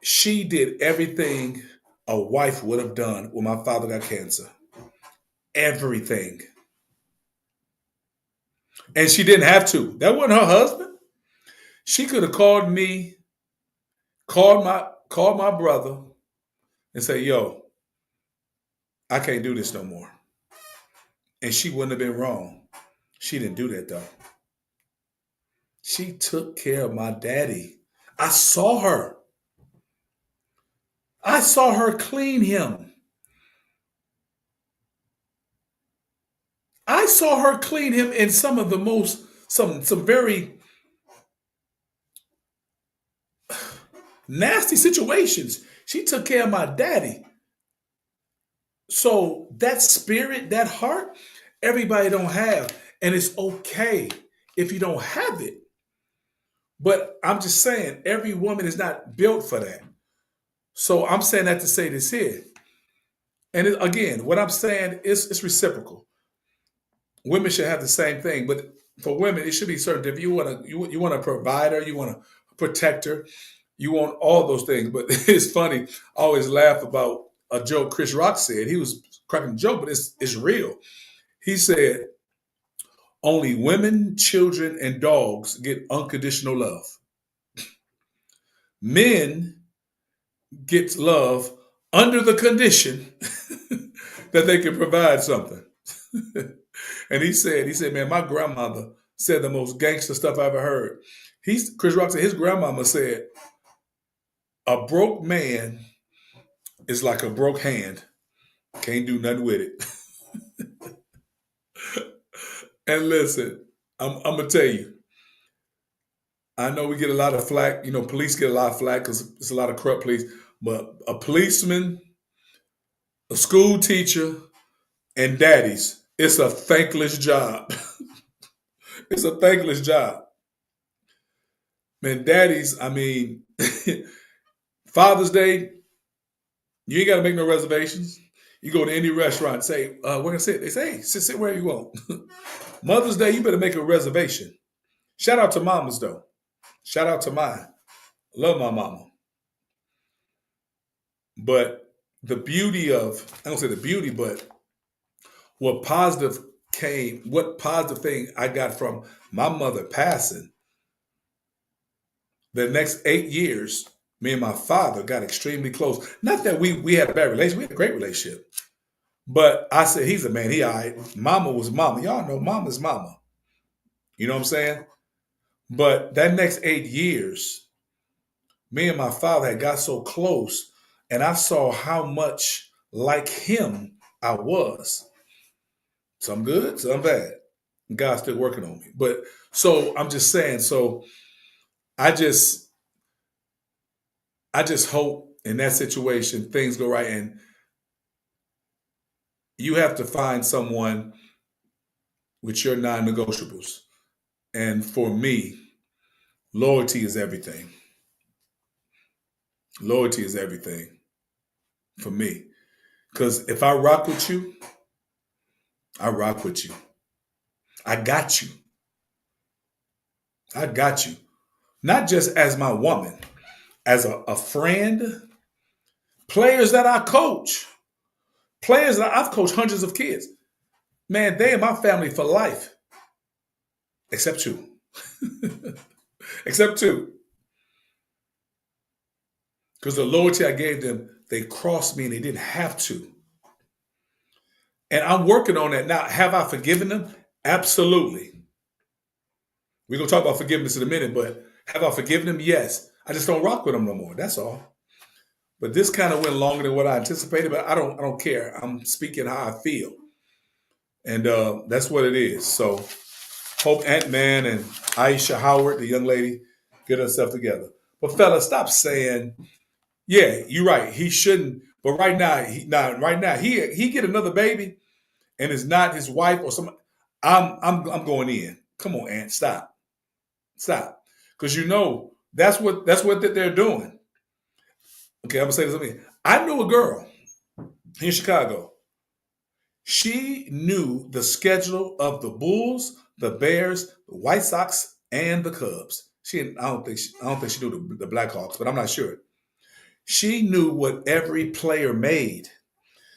She did everything a wife would have done when my father got cancer. Everything. And she didn't have to. That wasn't her husband. She could have called me, called my brother, and say, yo, I can't do this no more. And she wouldn't have been wrong. She didn't do that though. She took care of my daddy. I saw her. I saw her clean him. I saw her clean him in some of the some very nasty situations. She took care of my daddy. So that spirit, that heart, everybody don't have. And it's okay if you don't have it. But I'm just saying, every woman is not built for that. So I'm saying that to say this here. And again, what I'm saying is it's reciprocal. Women should have the same thing, but for women, it should be certain. If you want a provider, you want a protector, you want all those things. But it's funny. I always laugh about a joke Chris Rock said. He was cracking a joke, but it's real. He said, only women, children, and dogs get unconditional love. Men get love under the condition that they can provide something. And he said, man, my grandmother said the most gangster stuff I ever heard. Chris Rock said his grandmama said, a broke man is like a broke hand. Can't do nothing with it. And listen, I'm going to tell you, I know we get a lot of flack. You know, police get a lot of flack because there's a lot of corrupt police. But a policeman, a school teacher, and daddies, it's a thankless job. It's a thankless job. Man, daddies, I mean, Father's Day, you ain't got to make no reservations. You go to any restaurant and say, we're going to sit. They say, hey, sit where you want. Mother's Day, you better make a reservation. Shout out to mamas, though. Shout out to mine. Love my mama. But the beauty of, I don't say the beauty, but what positive thing I got from my mother passing, the next 8 years, me and my father got extremely close. Not that we had a bad relationship. We had a great relationship. But I said, he's a man. He all right. Mama was mama. Y'all know mama's mama. You know what I'm saying? But that next 8 years, me and my father had got so close, and I saw how much like him I was. Some good, some bad. God's still working on me. But so I'm just saying, so I just hope in that situation things go right. And you have to find someone with your non-negotiables. And for me, loyalty is everything. Loyalty is everything for me. Because if I rock with you, I rock with you. I got you. I got you. Not just as my woman, as a friend, players that I coach, players that I've coached hundreds of kids. Man, they in my family for life. Except two. Except two. Because the loyalty I gave them, they crossed me and they didn't have to. And I'm working on that now. Have I forgiven them? Absolutely. We're going to talk about forgiveness in a minute, but have I forgiven them? Yes. I just don't rock with them no more. That's all. But this kind of went longer than what I anticipated, but I don't care. I'm speaking how I feel. And that's what it is. So hope Ant-Man and Aisha Howard, the young lady, get herself together. But fellas, stop saying, yeah, you're right. He shouldn't. But right now, he get another baby, and it's not his wife or somebody. I'm going in. Come on, Ant, stop. Because you know that's what they're doing. Okay, I'm gonna say this again. I knew a girl in Chicago. She knew the schedule of the Bulls, the Bears, the White I don't think she knew the Blackhawks, but I'm not sure. She knew what every player made.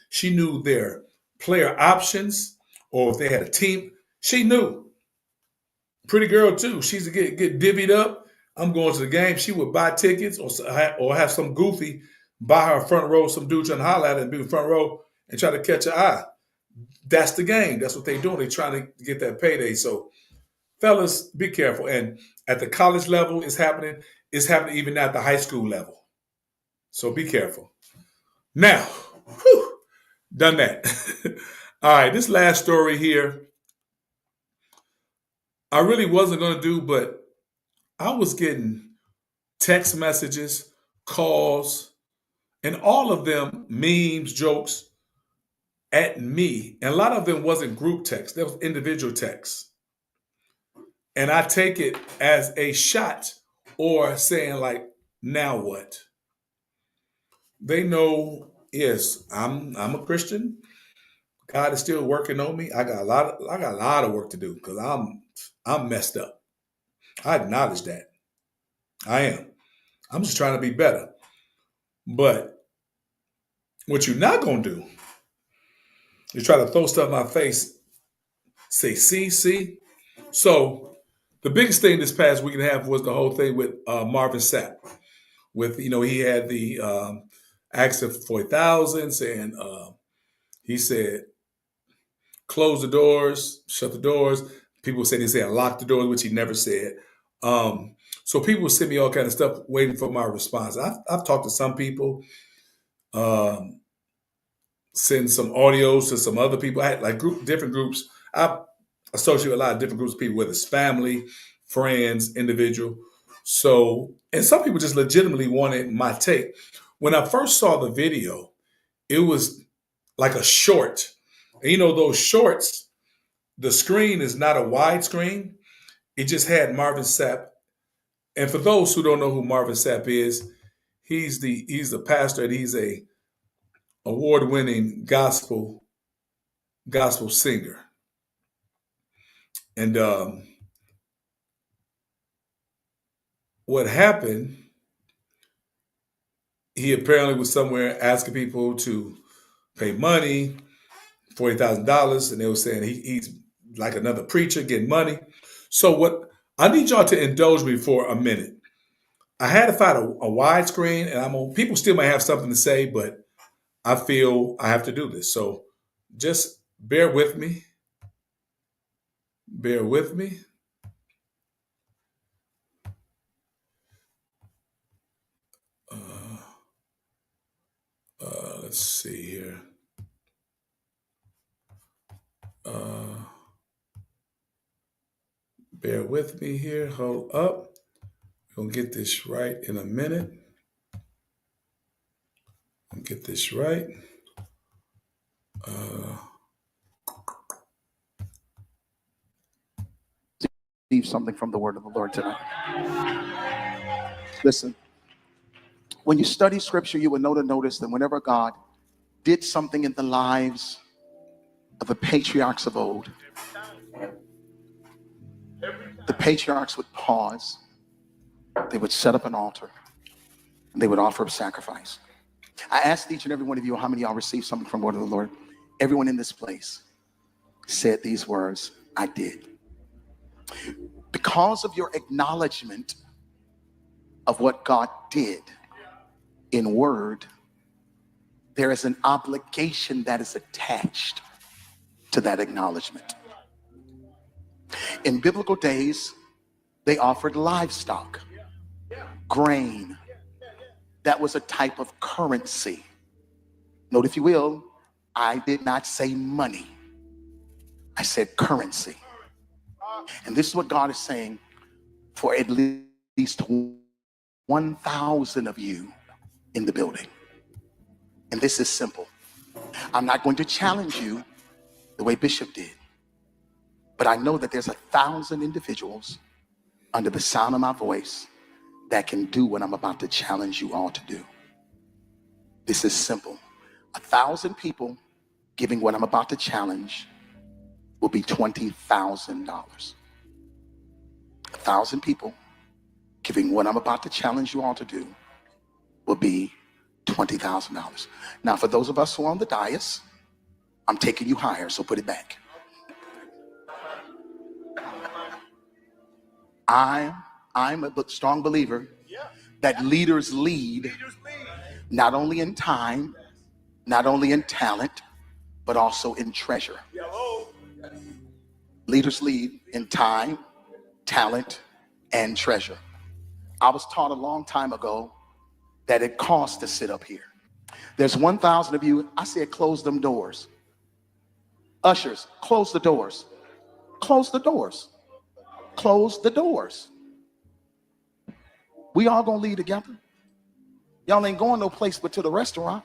She knew their player options, or if they had a team. She knew. Pretty girl too. She's to get divvied up. I'm going to the game. She would buy tickets or have some goofy buy her a front row. Some dude trying to holler at her and be in the front row and try to catch her eye. That's the game. That's what they're doing. They're trying to get that payday. So, fellas, be careful. And at the college level, it's happening. It's happening even at the high school level. So be careful. Now, done that. All right, this last story here, I really wasn't going to do, but I was getting text messages, calls, and all of them memes, jokes at me. And a lot of them wasn't group text. There was individual text. And I take it as a shot or saying like, now what? They know, yes, I'm a Christian. God is still working on me. I got a lot of work to do because I'm messed up. I acknowledge that. I am. I'm just trying to be better. But What you're not going to do is try to throw stuff in my face, say, see. So the biggest thing this past week and a half was the whole thing with Marvin Sapp. With, he had the accident for 40,000 saying, he said, close the doors, shut the doors. People said he said lock the doors, which he never said. So people send me all kind of stuff waiting for my response. I've talked to some people, send some audios to some other people. I had like different groups. I associate with a lot of different groups of people, whether it's family, friends, individual. So, and some people just legitimately wanted my take. When I first saw the video, it was like a short. And those shorts, the screen is not a wide screen. It just had Marvin Sapp. And for those who don't know who Marvin Sapp is, he's the pastor and he's a award-winning gospel singer. And what happened, he apparently was somewhere asking people to pay money, $40,000, and they were saying he's like another preacher getting money. So what I need y'all to indulge me for a minute. I had to find a widescreen, and people still might have something to say, but I feel I have to do this. So just bear with me. Bear with me. Let's see here. Bear with me here. Hold up. We're going to get this right in a minute. Get this right.
Receive something from the word of the Lord tonight. Listen, when you study scripture, you will notice that whenever God did something in the lives of the patriarchs of old, the patriarchs would pause, they would set up an altar, and they would offer a sacrifice. I asked each and every one of you how many of y'all received something from the word of the Lord. Everyone in this place said these words, I did. Because of your acknowledgement of what God did in word, there is an obligation that is attached to that acknowledgement. In biblical days, they offered livestock, grain. That was a type of currency. Note, if you will, I did not say money. I said currency. And this is what God is saying for at least 1,000 of you in the building. And this is simple. I'm not going to challenge you the way Bishop did, but I know that there's 1,000 individuals under the sound of my voice that can do what I'm about to challenge you all to do. This is simple. 1,000 people giving what I'm about to challenge will be $20,000. 1,000 people giving what I'm about to challenge you all to do will be $20,000. Now, for those of us who are on the dais, I'm taking you higher, so put it back. I'm a strong believer that leaders lead not only in time, not only in talent, but also in treasure. Leaders lead in time, talent, and treasure. I was taught a long time ago that it costs to sit up here. There's 1,000 of you. I said, close them doors. Ushers, close the doors. Close the doors. Close the doors. We all gonna leave together. Y'all ain't going no place but to the restaurant.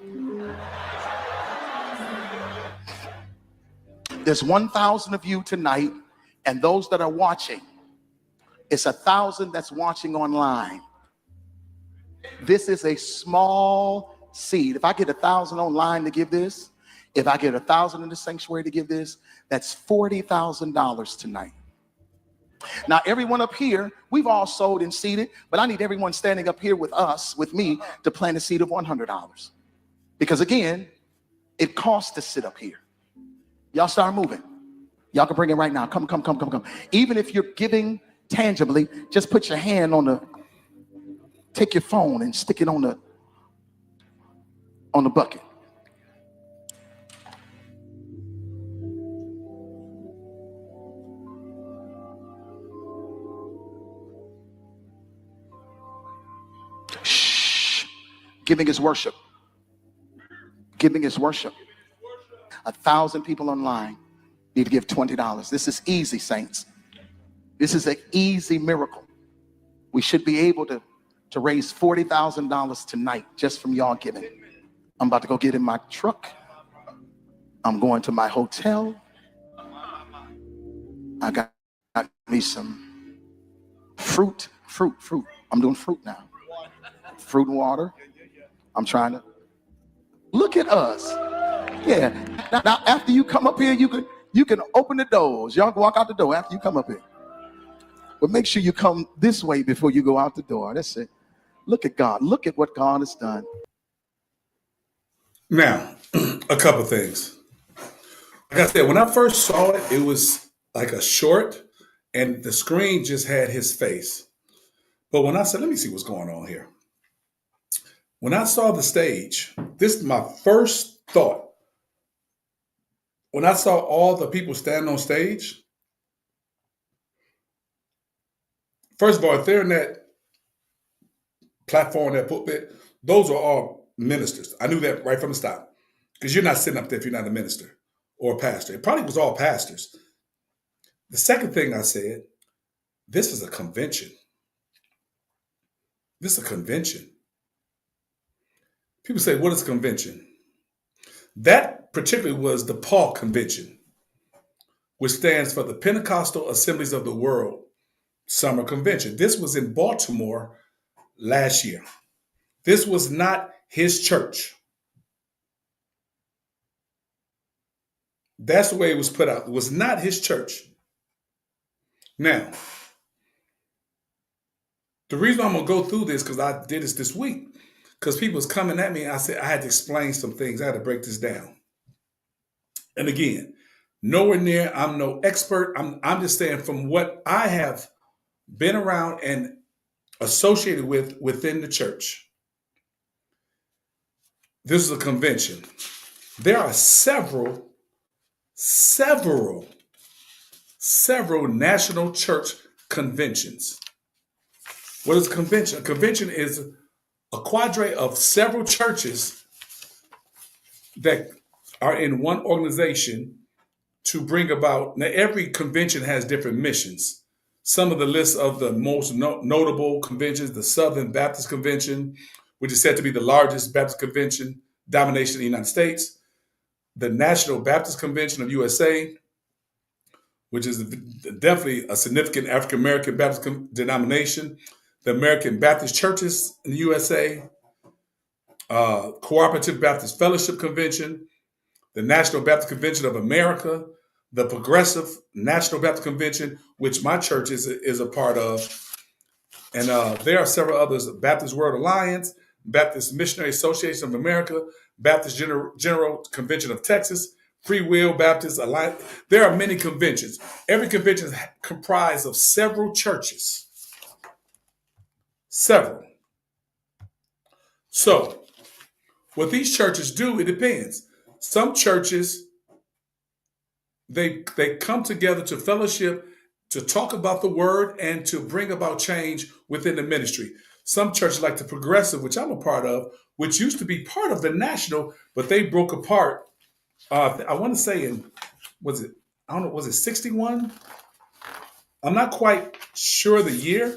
There's 1,000 of you tonight, and those that are watching, it's 1,000 that's watching online. This is a small seed. If I get 1,000 online to give this, if I get 1,000 in the sanctuary to give this, that's $40,000 tonight. Now, everyone up here, we've all sold and seeded, but I need everyone standing up here with us, with me, to plant a seed of $100. Because again, it costs to sit up here. Y'all start moving. Y'all can bring it right now. Come. Even if you're giving tangibly, just put your hand on take your phone and stick it on the bucket. Shh. Giving is worship. Giving is worship. 1,000 people online need to give $20. This is easy, saints. This is an easy miracle. We should be able to raise $40,000 tonight just from y'all giving. I'm about to go get in my truck. I'm going to my hotel. I got me some fruit. I'm doing fruit now. Fruit and water. I'm trying to look at us. Yeah. Now after you come up here, you can open the doors. Y'all can walk out the door after you come up here. But make sure you come this way before you go out the door. That's it. Look at God. Look at what God has done.
Now, a couple things. Like I said, when I first saw it, it was like a short, and the screen just had his face. But when I said, let me see what's going on here. When I saw the stage, this is my first thought. When I saw all the people standing on stage, first of all, if they're in that platform, that pulpit, those are all ministers. I knew that right from the start. Because you're not sitting up there if you're not a minister or a pastor. It probably was all pastors. The second thing I said, this is a convention. This is a convention. People say, what is a convention? That particularly was the Paul Convention, which stands for the Pentecostal Assemblies of the World Summer Convention. This was in Baltimore last year. This was not his church. That's the way it was put out. It was not his church. Now, the reason I'm going to go through this, because I did this week, because people was coming at me, and I said I had to explain some things. I had to break this down. And again, nowhere near, I'm no expert. I'm just saying from what I have been around and associated with within the church. This is a convention. There are several national church conventions. What is a convention? A convention is a cadre of several churches that are in one organization to bring about. Now, every convention has different missions. Some of the lists of the most notable conventions, the Southern Baptist Convention, which is said to be the largest Baptist convention denomination in the United States, the National Baptist Convention of USA, which is definitely a significant African-American Baptist denomination, the American Baptist Churches in the USA, Cooperative Baptist Fellowship Convention, the National Baptist Convention of America, the Progressive National Baptist Convention, which my church is a part of. And there are several others: Baptist World Alliance, Baptist Missionary Association of America, Baptist General Convention of Texas, Free Will Baptist Alliance. There are many conventions. Every convention is comprised of several churches. Several. So, what these churches do, it depends. Some churches, they come together to fellowship, to talk about the word, and to bring about change within the ministry. Some churches, like the Progressive, which I'm a part of, which used to be part of the National, but they broke apart. I want to say was it 61? I'm not quite sure the year,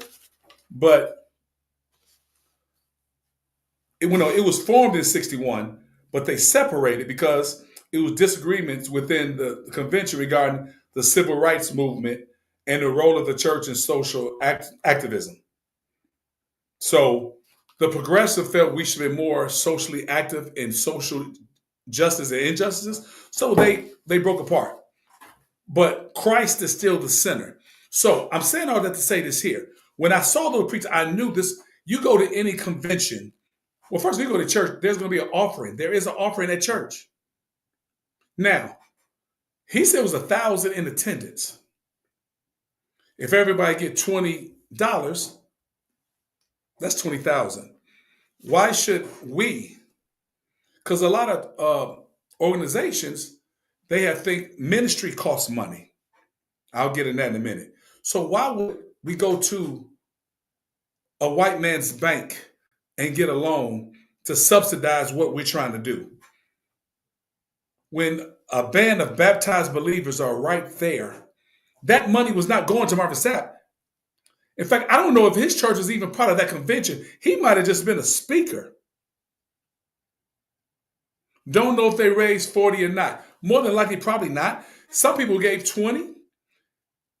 but it was formed in 61, but they separated because it was disagreements within the convention regarding the civil rights movement and the role of the church in social activism. So the Progressive felt we should be more socially active in social justice and injustices. So they broke apart. But Christ is still the center. So I'm saying all that to say this here. When I saw those preachers, I knew this. You go to any convention, Well, first, when you go to church, there's going to be an offering. There is an offering at church. Now, he said it was 1,000 in attendance. If everybody get $20, that's 20,000. Why should we? Because a lot of organizations, they have think ministry costs money. I'll get in that in a minute. So why would we go to a white man's bank and get a loan to subsidize what we're trying to do? When a band of baptized believers are right there, that money was not going to Marvin Sapp. In fact, I don't know if his church is even part of that convention. He might have just been a speaker. Don't know if they raised 40 or not. More than likely, probably not. Some people gave 20.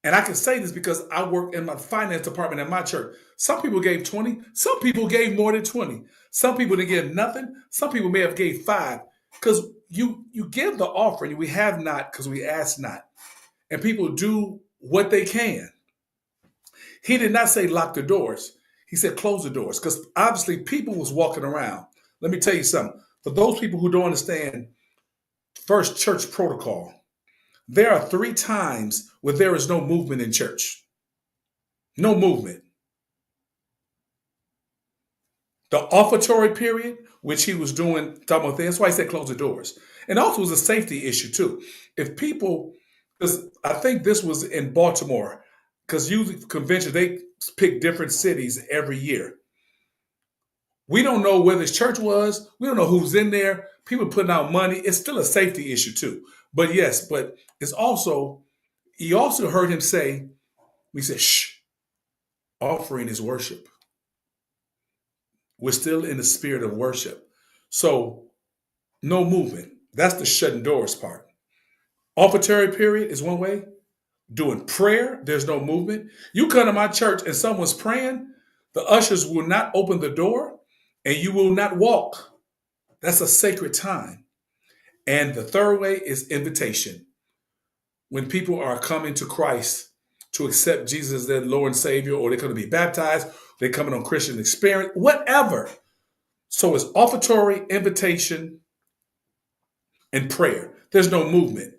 And I can say this because I work in my finance department at my church. Some people gave 20. Some people gave more than 20. Some people didn't give nothing. Some people may have gave 5. Because you give the offering. We have not because we ask not. And people do what they can. He did not say lock the doors. He said close the doors. Because obviously people was walking around. Let me tell you something. For those people who don't understand first church protocol, there are 3 times where there is no movement in church. No movement. The offertory period, which he was doing, talking about, that's why he said close the doors. And also it was a safety issue too. If people, because I think this was in Baltimore, because usually conventions, they pick different cities every year. We don't know where this church was. We don't know who's in there. People putting out money. It's still a safety issue too. But yes, but it's also, you also heard him say, we said, shh, offering is worship. We're still in the spirit of worship. So no movement. That's the shutting doors part. Offertory period is one way. Doing prayer, there's no movement. You come to my church and someone's praying, the ushers will not open the door and you will not walk. That's a sacred time. And the third way is invitation. When people are coming to Christ to accept Jesus as their Lord and Savior, or they're going to be baptized, they're coming on Christian experience, whatever. So it's offertory, invitation, and prayer. There's no movement.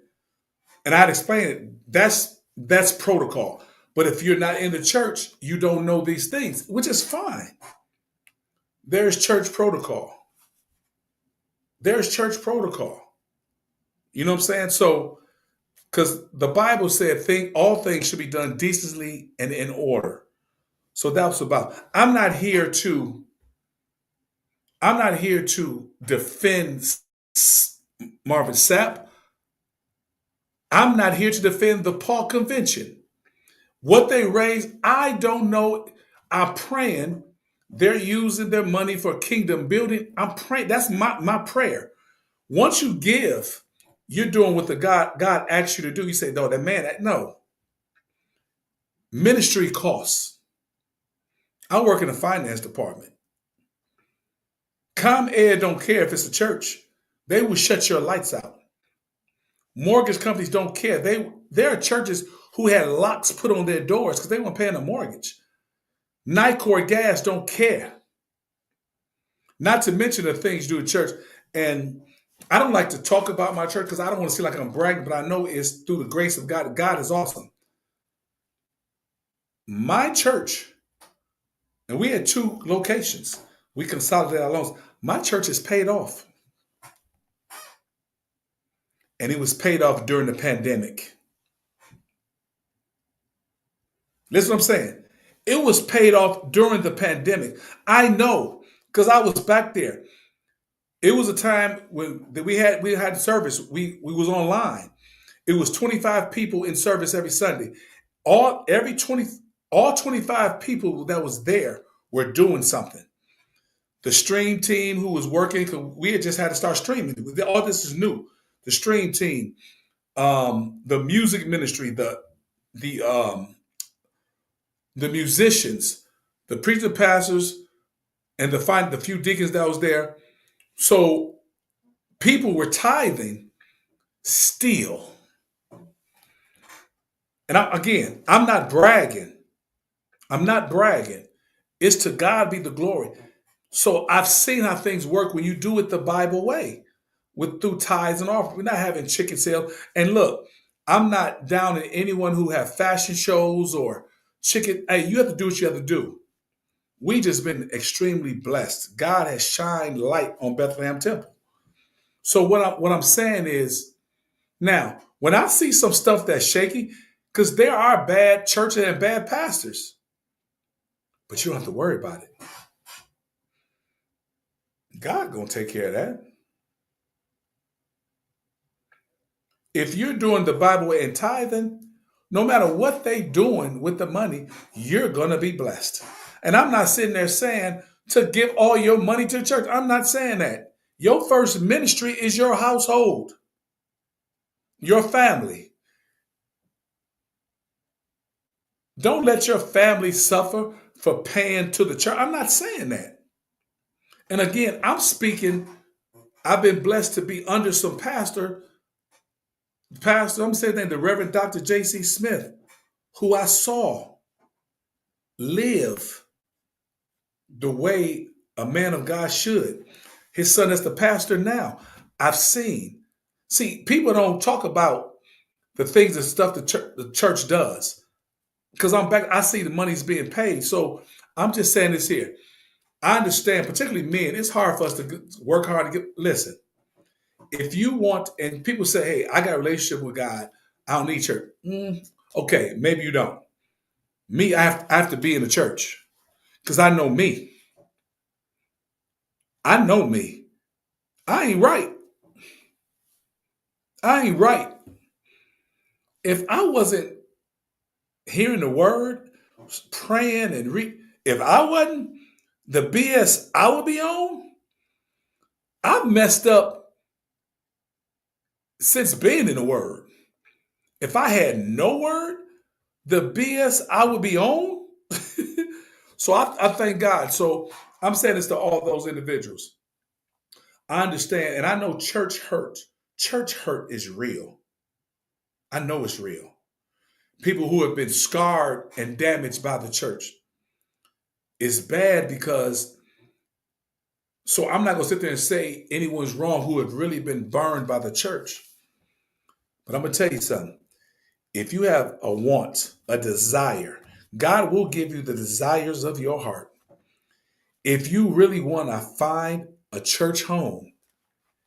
And I'd explain it. That's protocol. But if you're not in the church, you don't know these things, which is fine. There's church protocol. There's church protocol. You know what I'm saying? So, because the Bible said all things should be done decently and in order. So that's about. I'm not here to defend Marvin Sapp. I'm not here to defend the Paul Convention. What they raised, I don't know. I'm praying they're using their money for kingdom building. I'm praying. That's my prayer. Once you give, you're doing what the God asks you to do. You say, no, no. Ministry costs. I work in the finance department. ComEd don't care if it's a church. They will shut your lights out. Mortgage companies don't care. There are churches who had locks put on their doors because they weren't paying a mortgage. Nicor Gas don't care. Not to mention the things you do at church. And I don't like to talk about my church because I don't want to seem like I'm bragging, but I know it's through the grace of God. God is awesome. My church, and we had 2 locations. We consolidated our loans. My church is paid off. And it was paid off during the pandemic. Listen what I'm saying. It was paid off during the pandemic. I know because I was back there. It was a time when we had service. We was online. It was 25 people in service every Sunday. All 25 people that was there were doing something. The stream team who was working, we had just had to start streaming. All this is new. The stream team, the music ministry, the musicians, the preacher pastors, and the few deacons that was there. So people were tithing still. And I'm not bragging. I'm not bragging. It's to God be the glory. So I've seen how things work when you do it the Bible way, with through tithes and offerings. We're not having chicken sales. And look, I'm not down on anyone who have fashion shows or chicken. Hey, you have to do what you have to do. We just been extremely blessed. God has shined light on Bethlehem Temple. So what I'm saying is, now when I see some stuff that's shaky, because there are bad churches and bad pastors, but you don't have to worry about it. God gonna take care of that. If you're doing the Bible and tithing, no matter what they doing with the money, you're gonna be blessed. And I'm not sitting there saying to give all your money to the church. I'm not saying that. Your first ministry is your household, your family. Don't let your family suffer for paying to the church. I'm not saying that. And again, I'm speaking, I've been blessed to be under some pastor, I'm saying that the Reverend Dr. J.C. Smith, who I saw live the way a man of God should. His son is the pastor now. I've seen. See, people don't talk about the things and stuff the church does. Because I'm back, I see the money's being paid. So I'm just saying this here. I understand, particularly men, it's hard for us to work hard to get, listen, if you want, and people say, hey, I got a relationship with God, I don't need church. Okay, maybe you don't. Me, I have to be in the church because I know me. I know me. I ain't right. I ain't right. If I wasn't hearing the word, praying and if I wasn't the BS I would be on, I've messed up since being in the word. If I had no word, the BS I would be on. So I thank God. So I'm saying this to all those individuals. I understand, and I know church hurt. Church hurt is real. I know it's real. People who have been scarred and damaged by the church. It's bad because, so I'm not going to sit there and say anyone's wrong who have really been burned by the church. But I'm going to tell you something. If you have a want, a desire, God will give you the desires of your heart. If you really want to find a church home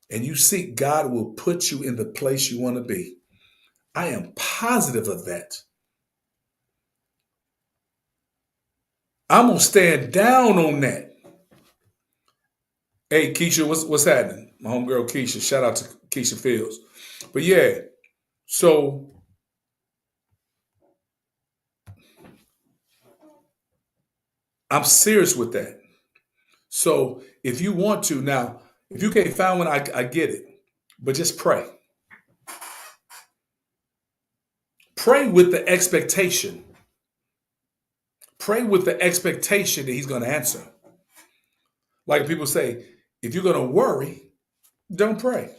and you seek, God will put you in the place you want to be. I am positive of that. I'm going to stand down on that. Hey, Keisha, what's happening? My homegirl Keisha. Shout out to Keisha Fields. But yeah, so I'm serious with that. So if you want to, now, if you can't find one, I get it. But just pray. Pray with the expectation. Pray with the expectation that he's going to answer. Like people say, if you're going to worry, don't pray.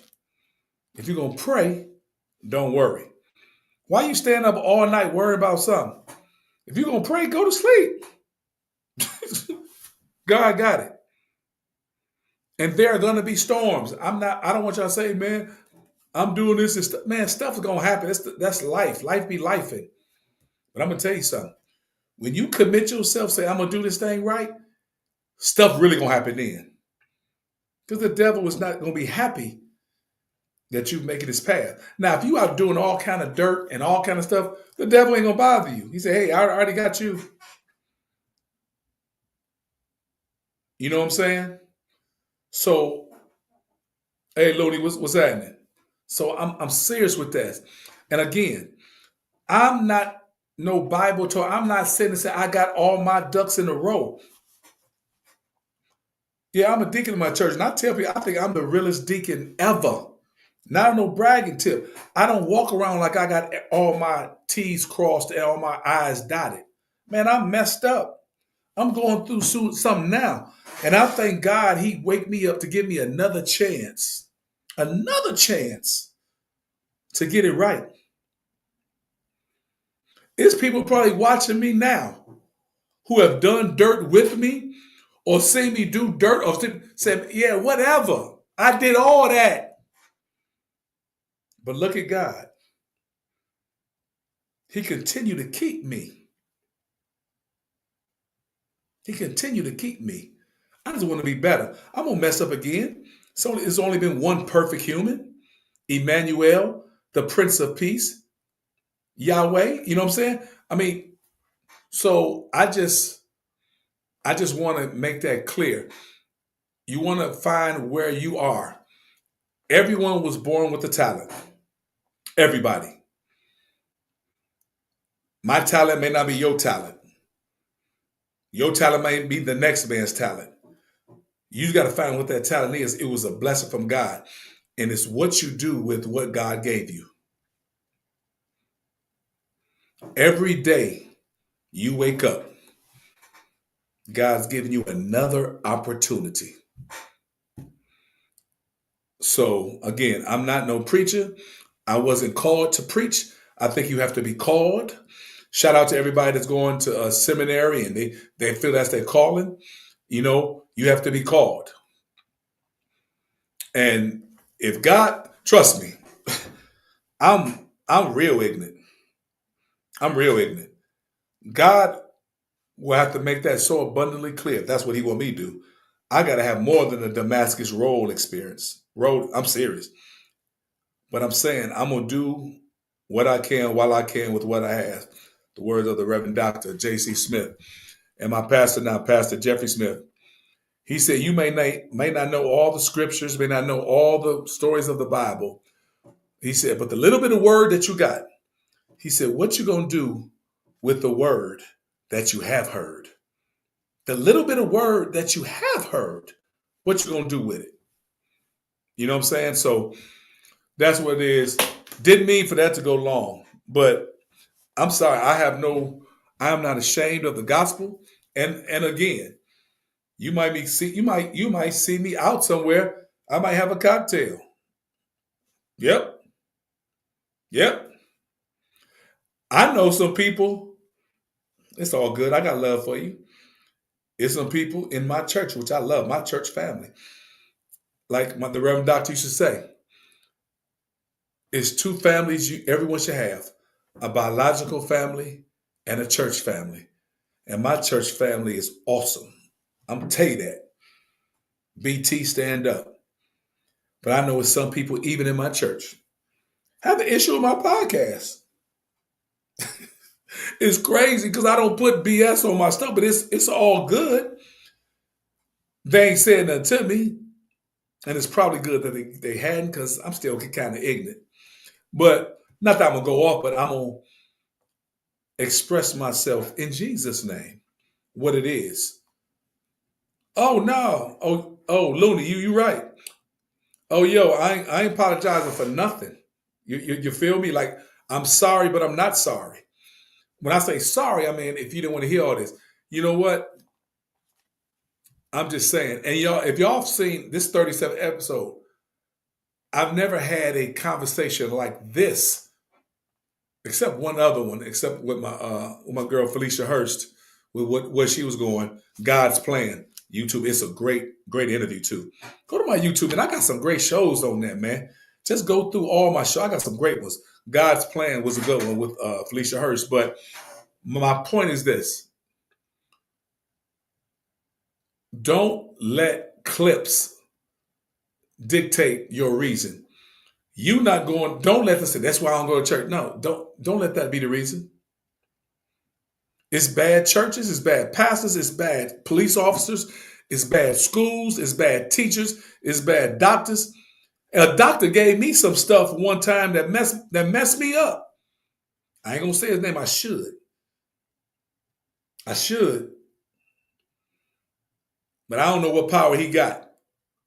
If you're going to pray, don't worry. Why you stand up all night worrying about something? If you're going to pray, go to sleep. God got it. And there are going to be storms. I don't want y'all to say, man, I'm doing this and stuff. Man, stuff is going to happen. That's life. Life be lifing. But I'm going to tell you something. When you commit yourself, say, I'm going to do this thing right, stuff really going to happen then. Because the devil is not going to be happy that you making his path. Now, if you are doing all kind of dirt and all kind of stuff, the devil ain't going to bother you. He said, hey, I already got you. You know what I'm saying? So, hey, Looney, what's happening? So I'm serious with that. And again, I'm not no Bible talk. I'm not sitting and saying I got all my ducks in a row. Yeah, I'm a deacon in my church, and I tell people I think I'm the realest deacon ever. Not no bragging tip. I don't walk around like I got all my T's crossed and all my I's dotted. Man, I'm messed up. I'm going through something now. And I thank God he wake me up to give me another chance to get it right. There's people probably watching me now who have done dirt with me or see me do dirt or say, yeah, whatever. I did all that. But look at God. He continued to keep me. He continued to keep me. I just want to be better. I'm going to mess up again. It's only been one perfect human, Emmanuel, the Prince of Peace, Yahweh. You know what I'm saying? I mean, so I just want to make that clear. You want to find where you are. Everyone was born with a talent. Everybody. My talent may not be your talent. Your talent may be the next man's talent. You got to find what that talent is. It was a blessing from God. And it's what you do with what God gave you. Every day you wake up, God's giving you another opportunity. So again, I'm not no preacher. I wasn't called to preach. I think you have to be called. Shout out to everybody that's going to a seminary and they feel that's their calling. You know, you have to be called. And if God, trust me, I'm real ignorant. I'm real ignorant. God will have to make that so abundantly clear. If that's what he want me to do. I got to have more than a Damascus Road experience. I'm serious. But I'm saying I'm going to do what I can while I can with what I have. The words of the Reverend Dr. J.C. Smith. And my pastor now, Pastor Jeffrey Smith. He said, you may not know all the scriptures, may not know all the stories of the Bible. He said, but the little bit of word that you got, he said, what you going to do with the word that you have heard? The little bit of word that you have heard, what you going to do with it? You know what I'm saying? So that's what it is. Didn't mean for that to go long, but I'm sorry. I am not ashamed of the gospel. And again, you might see me out somewhere. I might have a cocktail. Yep. I know some people. It's all good. I got love for you. There's some people in my church, which I love, my church family. Like the Reverend Doctor used to say, it's two families everyone should have, a biological family and a church family. And my church family is awesome. I'm going to tell you that. BT, stand up. But I know it's some people, even in my church, have an issue with my podcast. It's crazy because I don't put BS on my stuff, but it's all good. They ain't saying nothing to me. And it's probably good that they hadn't because I'm still kind of ignorant. But not that I'm going to go off, but I'm going to express myself in Jesus' name, what it is. Oh, no. Oh, Looney, you right. Oh, yo, I ain't apologizing for nothing. You feel me? Like, I'm sorry, but I'm not sorry. When I say sorry, I mean, if you didn't want to hear all this, you know what? I'm just saying. And y'all, if y'all have seen this 37th episode, I've never had a conversation like this, except one other one, except with my girl Felicia Hurst, with where she was going, God's Plan. YouTube, it's a great interview too. Go to my YouTube, and I got some great shows on there, man. Just go through all my shows. I got some great ones. God's Plan was a good one with Felicia Hurst. But my point is this. Don't let clips dictate your reason. You not going, don't let them say, that's why I don't go to church. No, don't let that be the reason. It's bad churches, it's bad pastors, it's bad police officers, it's bad schools, it's bad teachers, it's bad doctors. A doctor gave me some stuff one time that messed me up. I ain't gonna say his name. I should. But I don't know what power he got.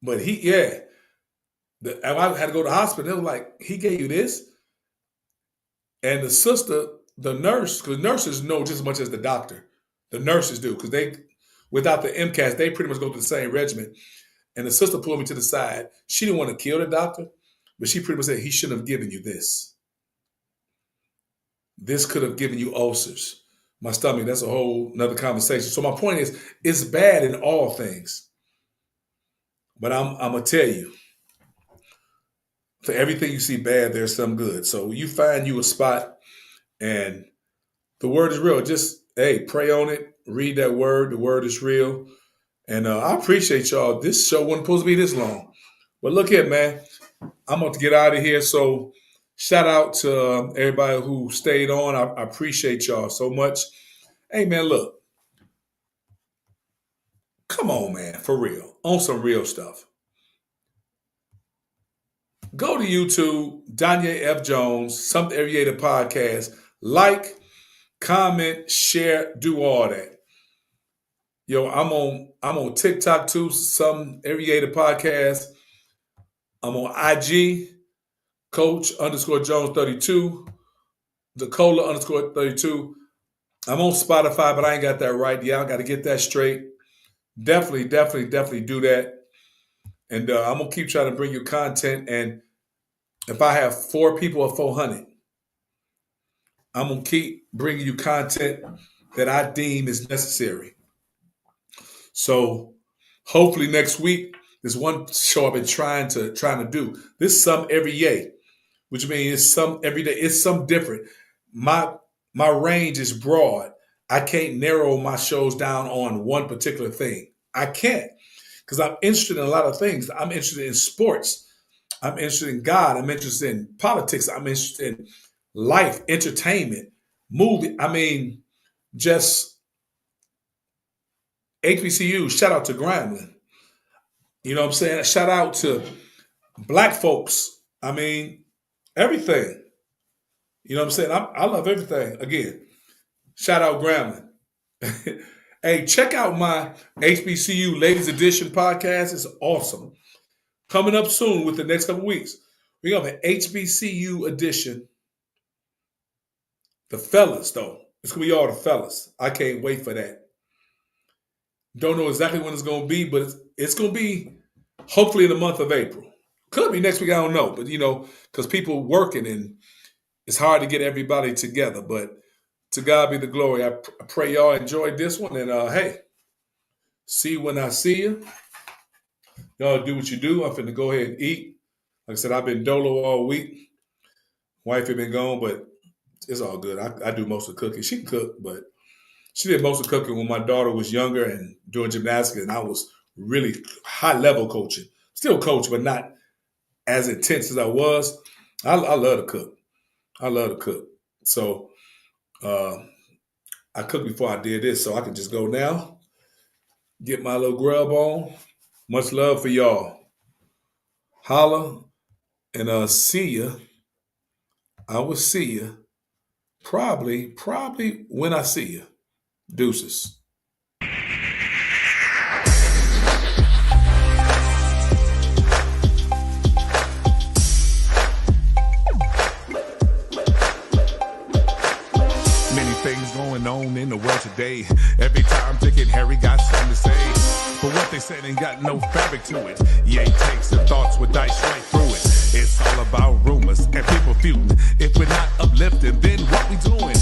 But I had to go to the hospital. They were like, he gave you this? And the sister, the nurse, because nurses know just as much as the doctor. The nurses do, because without the MCAS, they pretty much go through the same regimen. And the sister pulled me to the side. She didn't want to kill the doctor, but she pretty much said, he shouldn't have given you this. This could have given you ulcers. my stomach. That's a whole nother conversation. So my point is, it's bad in all things. But I'm going to tell you, for everything you see bad, there's some good. So you find you a spot and the word is real. Just, hey, pray on it. Read that word. The word is real. And I appreciate y'all. This show wasn't supposed to be this long. But look here, man. I'm about to get out of here. So shout out to everybody who stayed on. I appreciate y'all so much. Hey, man, look. Come on, man. For real. On some real stuff. Go to YouTube, Danye F. Jones, Something Aviator Podcast. Like, comment, share, do all that. Yo, I'm on TikTok too, Something Aviator Podcast. I'm on IG, Coach_Jones32, Dakola_32. I'm on Spotify, but I ain't got that right. Yeah, I got to get that straight. Definitely do that. And I'm going to keep trying to bring you content. And if I have 4 people or 400, I'm going to keep bringing you content that I deem is necessary. So hopefully next week, there's one show I've been trying to do. This is some every day, which means it's some every day. It's some different. My range is broad. I can't narrow my shows down on one particular thing. I can't, because I'm interested in a lot of things. I'm interested in sports. I'm interested in God. I'm interested in politics. I'm interested in life, entertainment, movie. I mean, just HBCU. Shout out to Grambling. You know what I'm saying? Shout out to black folks. I mean, everything. You know what I'm saying? I love everything. Again, shout out Grambling. Hey, check out my HBCU Ladies Edition podcast. It's awesome. Coming up soon with the next couple weeks. We have an HBCU edition. The fellas, though. It's going to be all the fellas. I can't wait for that. Don't know exactly when it's going to be, but it's going to be hopefully in the month of April. Could be next week, I don't know. But, you know, because people working and it's hard to get everybody together. But to God be the glory. I pray y'all enjoyed this one. And, hey, see you when I see you. Y'all do what you do. I'm finna go ahead and eat. Like I said, I've been dolo all week. Wife had been gone, but it's all good. I do most of the cooking. She can cook, but she did most of the cooking when my daughter was younger and doing gymnastics, and I was really high-level coaching. Still coach, but not as intense as I was. I love to cook. I love to cook. So I cooked before I did this, so I can just go now, get my little grub on. Much love for y'all. Holla and see ya. I will see ya. Probably when I see you. Deuces.
Many things going on in the world today. Every time Dick and Harry got something to say. But what they said ain't got no fabric to it. Yay takes the thoughts with dice right through it. It's all about rumors and people feuding. If we're not uplifting, then what we doing?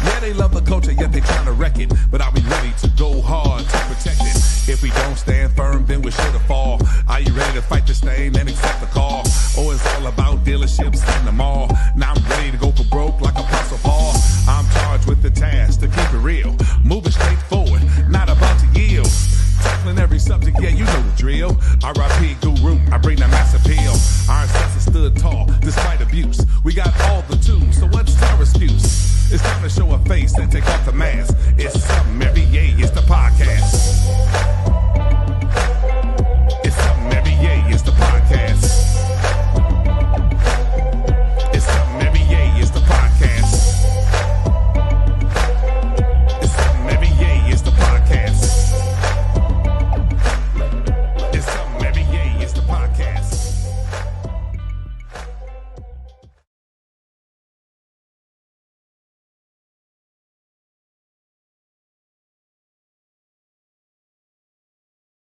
Yeah, they love the culture, yet they trying to wreck it. But are we ready to go hard to protect it? If we don't stand firm, then we're sure to fall. Are you ready to fight this thing and accept the call? Oh, it's all about dealerships and the mall. Now I'm ready to go for broke like Apostle Paul. I'm charged with the task to keep it real. Moving straight forward, not about to yield. Tackling every subject, yeah, you know the drill. R.I.P. Guru, I bring that mass appeal. Our ancestors stood tall, despite abuse. We got all the tools, so what's our excuse? It's time to show a face and take off the mask.